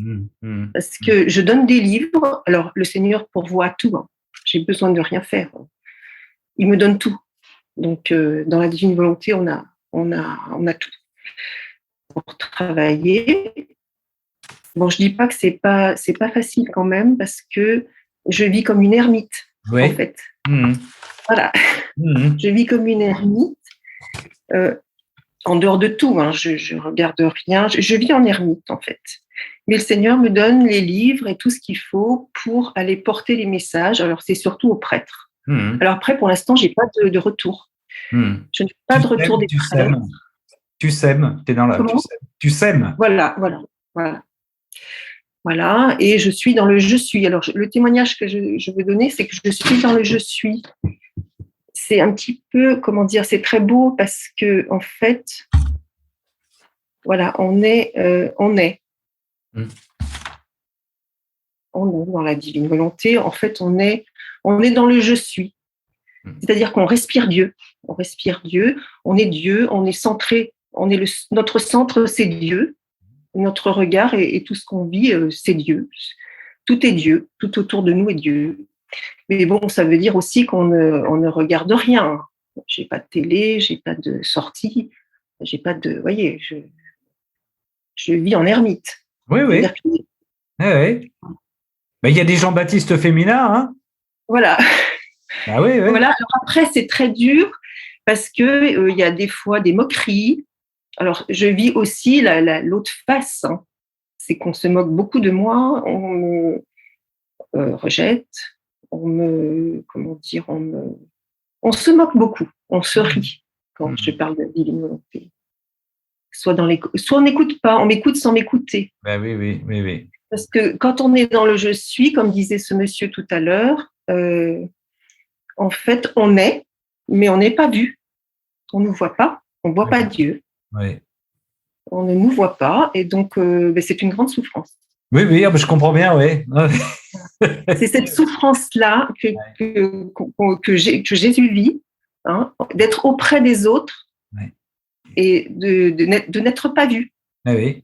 Speaker 8: parce que je donne des livres. Alors le Seigneur pourvoit tout, hein. J'ai besoin de rien faire. Il me donne tout. Donc dans la divine volonté, on a tout pour travailler. Bon, je dis pas que c'est pas facile quand même, parce que je vis comme une ermite, en fait. Voilà, je vis comme une ermite, en dehors de tout, hein. Je regarde rien, je vis en ermite en fait. Mais le Seigneur me donne les livres et tout ce qu'il faut pour aller porter les messages. Alors, c'est surtout aux prêtres. Alors après, pour l'instant, je n'ai pas de retour. Je n'ai pas de retour des prêtres.
Speaker 1: Tu sèmes, tu es dans la. Tu sèmes.
Speaker 8: Voilà. Voilà, et je suis dans le je suis. Alors, le témoignage que je veux donner, c'est que je suis dans le je suis. C'est un petit peu, comment dire, c'est très beau parce que, en fait, voilà, on est dans la divine volonté. En fait, on est dans le je suis. C'est-à-dire qu'on respire Dieu. On respire Dieu, on est centré, notre centre, c'est Dieu. Notre regard et tout ce qu'on vit, c'est Dieu. Tout est Dieu, tout autour de nous est Dieu. Mais bon, ça veut dire aussi qu'on ne regarde rien. J'ai pas de télé, j'ai pas de sortie, j'ai pas de. Vous voyez, je vis en ermite.
Speaker 1: Oui. Mais il y a des Jean-Baptiste féminins, hein.
Speaker 8: Voilà.
Speaker 1: Ah oui.
Speaker 8: Voilà. Alors après, c'est très dur parce que il y a des fois des moqueries. Alors, je vis aussi l'autre face, hein. C'est qu'on se moque beaucoup de moi, on me rejette, on se moque beaucoup, on se rit quand je parle de divine volonté. Soit on n'écoute pas, on m'écoute sans m'écouter.
Speaker 1: Ben oui.
Speaker 8: Parce que quand on est dans le je suis, comme disait ce monsieur tout à l'heure, en fait, on est, mais on n'est pas vu. On ne nous voit pas, on ne voit pas Dieu.
Speaker 1: Oui.
Speaker 8: On ne nous voit pas, et donc c'est une grande souffrance.
Speaker 1: Oui, je comprends bien, oui.
Speaker 8: C'est cette souffrance-là que Jésus vit, hein, d'être auprès des autres et de n'être pas vu.
Speaker 1: Oui.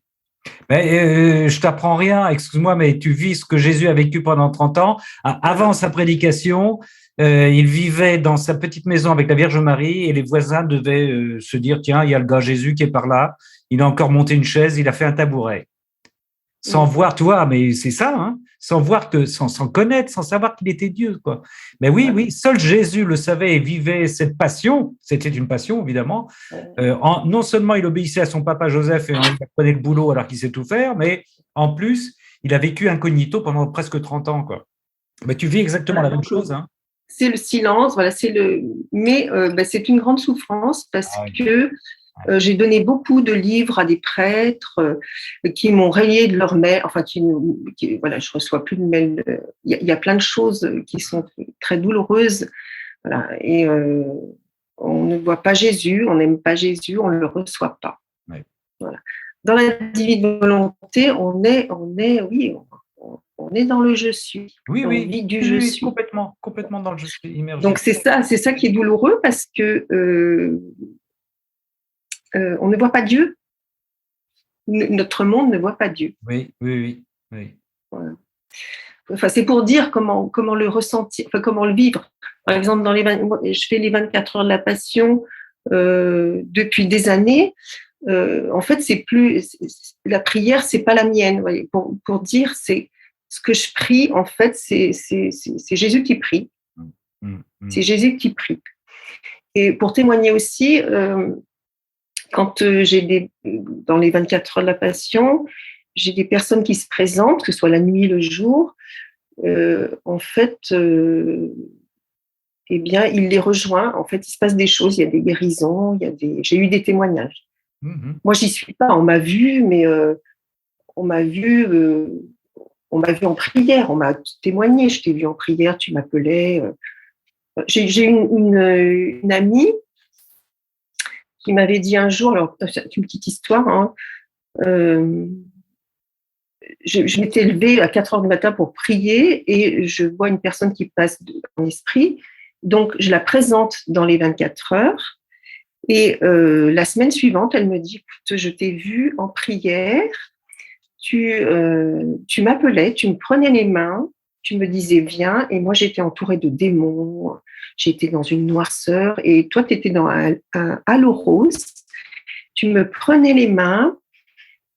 Speaker 1: Mais, je t'apprends rien, excuse-moi, mais tu vis ce que Jésus a vécu pendant 30 ans. Avant sa prédication, il vivait dans sa petite maison avec la Vierge Marie et les voisins devaient se dire, tiens, il y a le gars Jésus qui est par là, il a encore monté une chaise, il a fait un tabouret. Sans voir, tu vois, mais c'est ça, hein, sans connaître, sans savoir qu'il était Dieu, quoi. Mais oui, seul Jésus le savait et vivait cette passion. C'était une passion, évidemment. Non seulement il obéissait à son papa Joseph et il apprenait le boulot alors qu'il sait tout faire, mais en plus, il a vécu incognito pendant presque 30 ans, quoi. Mais tu vis exactement la même chose, hein.
Speaker 8: C'est le silence, voilà, mais c'est une grande souffrance parce que j'ai donné beaucoup de livres à des prêtres qui m'ont rayé de leur mail, enfin voilà, je reçois plus de mails. Il y a plein de choses qui sont très douloureuses, voilà, et on ne voit pas Jésus, on n'aime pas Jésus, on ne le reçoit pas.
Speaker 1: Ouais.
Speaker 8: Voilà. Dans la divine volonté, on est dans le je suis.
Speaker 1: Oui,
Speaker 8: vit du je suis.
Speaker 1: Complètement dans le je suis immergé.
Speaker 8: Donc c'est ça qui est douloureux parce que on ne voit pas Dieu. Notre monde ne voit pas Dieu.
Speaker 1: Oui.
Speaker 8: Voilà. Enfin, c'est pour dire comment le ressentir, enfin, comment le vivre. Par exemple, je fais les 24 heures de la Passion depuis des années. En fait, la prière, c'est pas la mienne. Voyez, pour dire, c'est ce que je prie. En fait, c'est Jésus qui prie. C'est Jésus qui prie. Et pour témoigner aussi. Quand dans les 24 heures de la Passion, j'ai des personnes qui se présentent, que ce soit la nuit, le jour, en fait, eh bien, il les rejoint. En fait, il se passe des choses, il y a des guérisons, j'ai eu des témoignages. Moi, j'y suis pas, on m'a vu, mais on m'a vu en prière, on m'a témoigné, je t'ai vu en prière, tu m'appelais. J'ai une amie qui m'avait dit un jour, alors c'est une petite histoire, hein, je m'étais levée à 4 heures du matin pour prier et je vois une personne qui passe en esprit, donc je la présente dans les 24 heures et la semaine suivante, elle me dit, écoute, je t'ai vue en prière, tu m'appelais, tu me prenais les mains, tu me disais viens, et moi j'étais entourée de démons, j'étais dans une noirceur, et toi tu étais dans un halo rose, tu me prenais les mains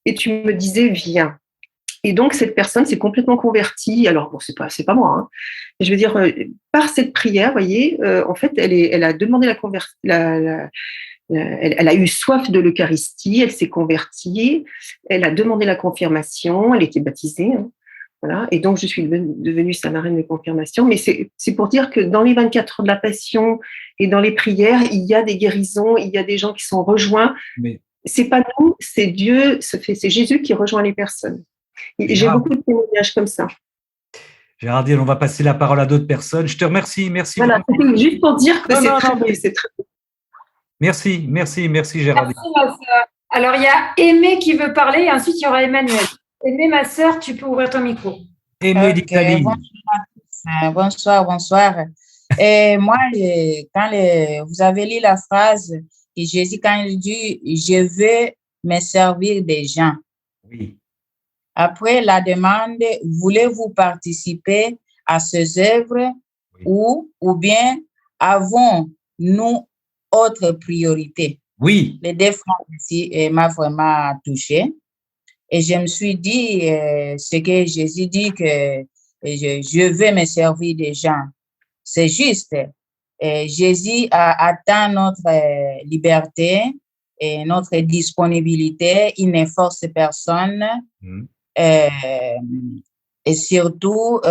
Speaker 8: et tu me disais viens. Et donc cette personne s'est complètement convertie. Alors bon, c'est pas moi, hein. Je veux dire par cette prière, vous voyez, en fait elle a demandé Elle a eu soif de l'Eucharistie, elle s'est convertie, elle a demandé la confirmation, elle était baptisée. Hein, voilà. Et donc, je suis devenue sa marraine de confirmation. Mais c'est pour dire que dans les 24 heures de la Passion et dans les prières, il y a des guérisons, il y a des gens qui sont rejoints. Mais c'est pas nous, c'est Dieu, c'est Jésus qui rejoint les personnes. J'ai beaucoup de témoignages comme ça.
Speaker 1: Géraldine, on va passer la parole à d'autres personnes. Je te remercie. Merci.
Speaker 8: Voilà, juste pour dire que c'est très bien.
Speaker 1: Merci Géraldine.
Speaker 2: Merci, ma sœur. Alors, il y a Aimé qui veut parler et ensuite, il y aura Emmanuel. Aimé, ma sœur, tu peux ouvrir ton micro.
Speaker 1: Aimé d'Italie.
Speaker 10: Bonsoir. Et moi, quand vous avez lu la phrase que Jésus, quand il dit « Je veux me servir des gens ».
Speaker 1: Oui.
Speaker 10: Après, la demande « Voulez-vous participer à ces œuvres ou bien avons-nous autre priorité ?»
Speaker 1: Oui.
Speaker 10: Les deux phrases ici m'a vraiment touchée. Et je me suis dit, ce que Jésus dit que je veux me servir des gens. C'est juste. Jésus a atteint notre liberté et notre disponibilité. Il ne force personne. Et surtout,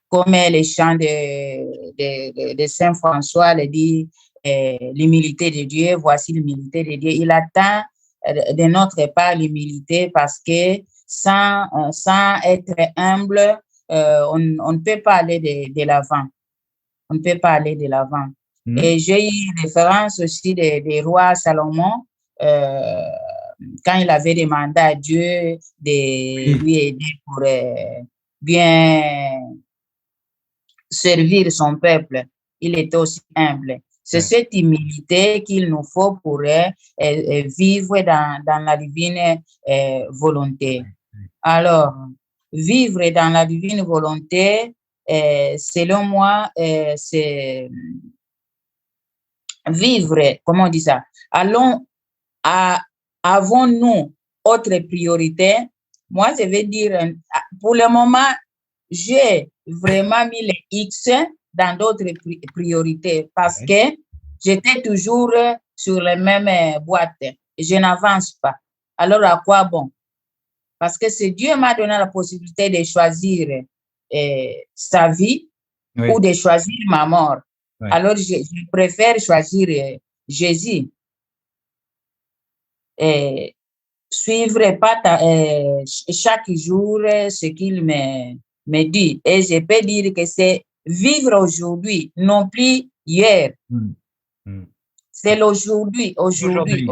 Speaker 10: comme les chants de Saint François le dit, l'humilité de Dieu, voici l'humilité de Dieu. Il atteint de notre part l'humilité parce que sans être humble, on ne peut pas aller de l'avant. On ne peut pas aller de l'avant. Et j'ai eu référence aussi des rois Salomon, quand il avait demandé à Dieu de lui aider pour bien servir son peuple. Il était aussi humble. C'est cette humilité qu'il nous faut pour vivre dans la divine volonté. Alors, vivre dans la divine volonté, selon moi, c'est vivre, comment on dit ça? Avons-nous autre priorité? Moi, je vais dire, pour le moment, j'ai vraiment mis les X dans d'autres priorités parce que j'étais toujours sur les mêmes boîtes. Je n'avance pas. Alors, à quoi bon? Parce que c'est Dieu m'a donné la possibilité de choisir sa vie ou de choisir ma mort. Alors, je préfère choisir Jésus. Et suivre pas chaque jour ce qu'il me dit. Et je peux dire que c'est vivre aujourd'hui, non plus hier. C'est l'aujourd'hui.
Speaker 1: L'aujourd'hui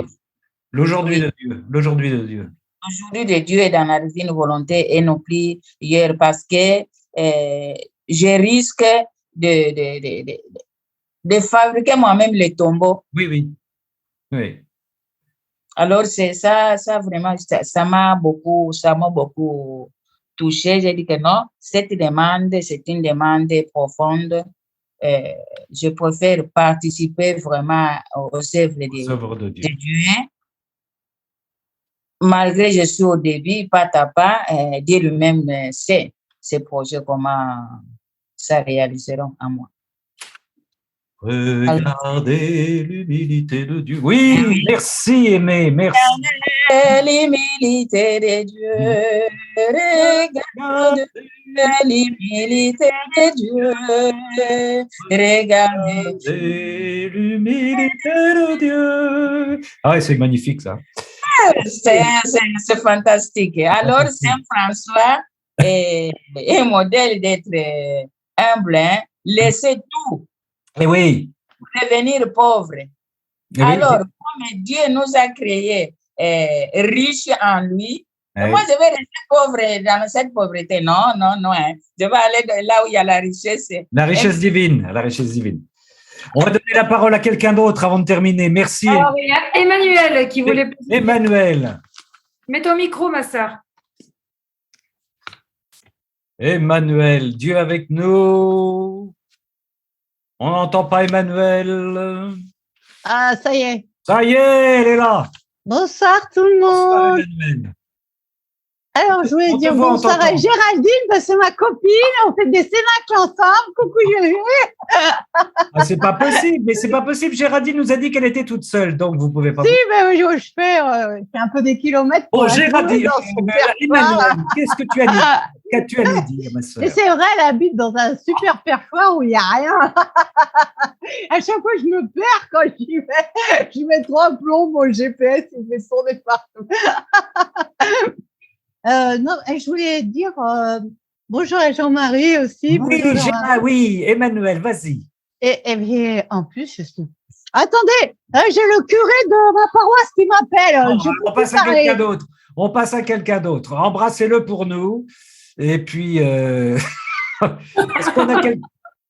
Speaker 1: de Dieu. L'aujourd'hui de Dieu.
Speaker 10: Aujourd'hui de Dieu est dans la divine volonté et non plus hier parce que je risque de fabriquer moi-même les tombeaux.
Speaker 1: Oui.
Speaker 10: Alors, c'est ça vraiment, ça m'a beaucoup touché. J'ai dit que non, cette demande, c'est une demande profonde. Je préfère participer vraiment aux œuvres de Dieu. Malgré que je suis au début, pas à pas, Dieu lui-même sait ces projets, comment ça réaliseront à moi.
Speaker 1: Regardez l'humilité de Dieu. Oui, merci Aimé, merci.
Speaker 10: Regardez l'humilité de Dieu. Regardez l'humilité de Dieu.
Speaker 1: Regardez l'humilité de Dieu. Ah ouais, c'est magnifique ça.
Speaker 10: C'est fantastique. Alors, Saint François est modèle d'être humble, hein? Laissez tout.
Speaker 1: Et oui.
Speaker 10: Devenir pauvre. Alors, comme Dieu nous a créés riches en lui, moi je vais rester pauvre dans cette pauvreté. Non. Hein. Je vais aller là où il y a la richesse.
Speaker 1: La richesse divine. On va donner la parole à quelqu'un d'autre avant de terminer. Merci.
Speaker 2: Alors, il y a Emmanuel qui voulait...
Speaker 1: Emmanuel.
Speaker 2: Mets ton micro, ma sœur.
Speaker 1: Emmanuel, Dieu avec nous. On n'entend pas Emmanuel.
Speaker 11: Ah, ça y est.
Speaker 1: Ça y est, elle est là.
Speaker 11: Bonsoir tout le monde.
Speaker 1: Bonsoir, Emmanuel.
Speaker 11: Alors, je voulais dire bonsoir à Géraldine, parce que c'est ma copine. On fait des cénacles ensemble. Coucou, Gégé.
Speaker 1: Ah, c'est pas possible, mais c'est pas possible. Géraldine nous a dit qu'elle était toute seule, donc vous pouvez pas.
Speaker 11: Si, mais je fais un peu des kilomètres.
Speaker 1: Oh, Géraldine, Emmanuel, qu'est-ce que tu as dit? Qu'as-tu à nous dire, ma soeur?
Speaker 11: Et c'est vrai, elle habite dans un super perchoir où il n'y a rien. À chaque fois, je me perds quand j'y vais. Je mets trop un plomb, mon GPS, il fait tourner partout. Non, et je voulais dire bonjour à Jean-Marie aussi.
Speaker 1: Oui, oui, Emmanuel, vas-y.
Speaker 11: Et bien, en plus, je suis... Attendez, j'ai le curé de ma paroisse qui m'appelle.
Speaker 1: On passe à quelqu'un d'autre. On passe à quelqu'un d'autre. Embrassez-le pour nous. Et puis,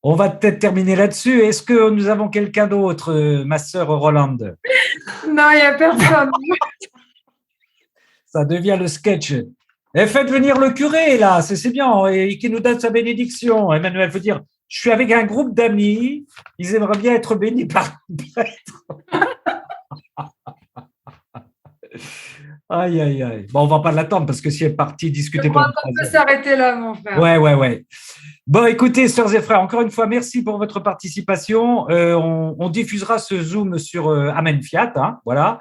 Speaker 1: on va peut-être terminer là-dessus. Est-ce que nous avons quelqu'un d'autre, ma sœur Rolande?
Speaker 2: Non, il n'y a personne.
Speaker 1: Ça devient le sketch. Et faites venir le curé, là, c'est bien, et qui nous donne sa bénédiction. Emmanuel veut dire, je suis avec un groupe d'amis, ils aimeraient bien être bénis par le prêtre. Aïe, aïe, aïe. Bon, on ne va pas l'attendre parce que si elle est partie discuter...
Speaker 2: Je crois qu'on peut s'arrêter là, mon frère.
Speaker 1: Ouais. Bon, écoutez, sœurs et frères, encore une fois, merci pour votre participation. On diffusera ce Zoom sur Amen Fiat, hein, voilà.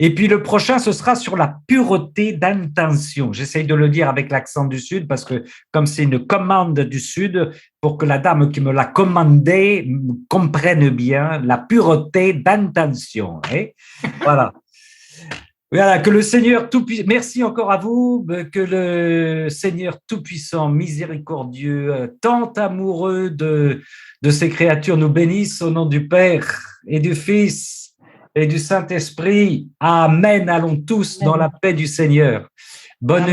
Speaker 1: Et puis le prochain, ce sera sur la pureté d'intention. J'essaye de le dire avec l'accent du Sud parce que comme c'est une commande du Sud, pour que la dame qui me l'a commandé comprenne bien la pureté d'intention. Hein. Voilà. Voilà, que le Seigneur Tout-Puissant, merci encore à vous, que le Seigneur Tout-Puissant, miséricordieux, tant amoureux de ses créatures, nous bénisse au nom du Père et du Fils et du Saint-Esprit. Amen. Allons tous dans la paix du Seigneur. Bonne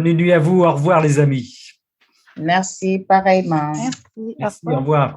Speaker 1: nuit à vous. Au revoir, les amis.
Speaker 10: Merci, pareillement.
Speaker 11: Merci.
Speaker 1: Merci, au revoir.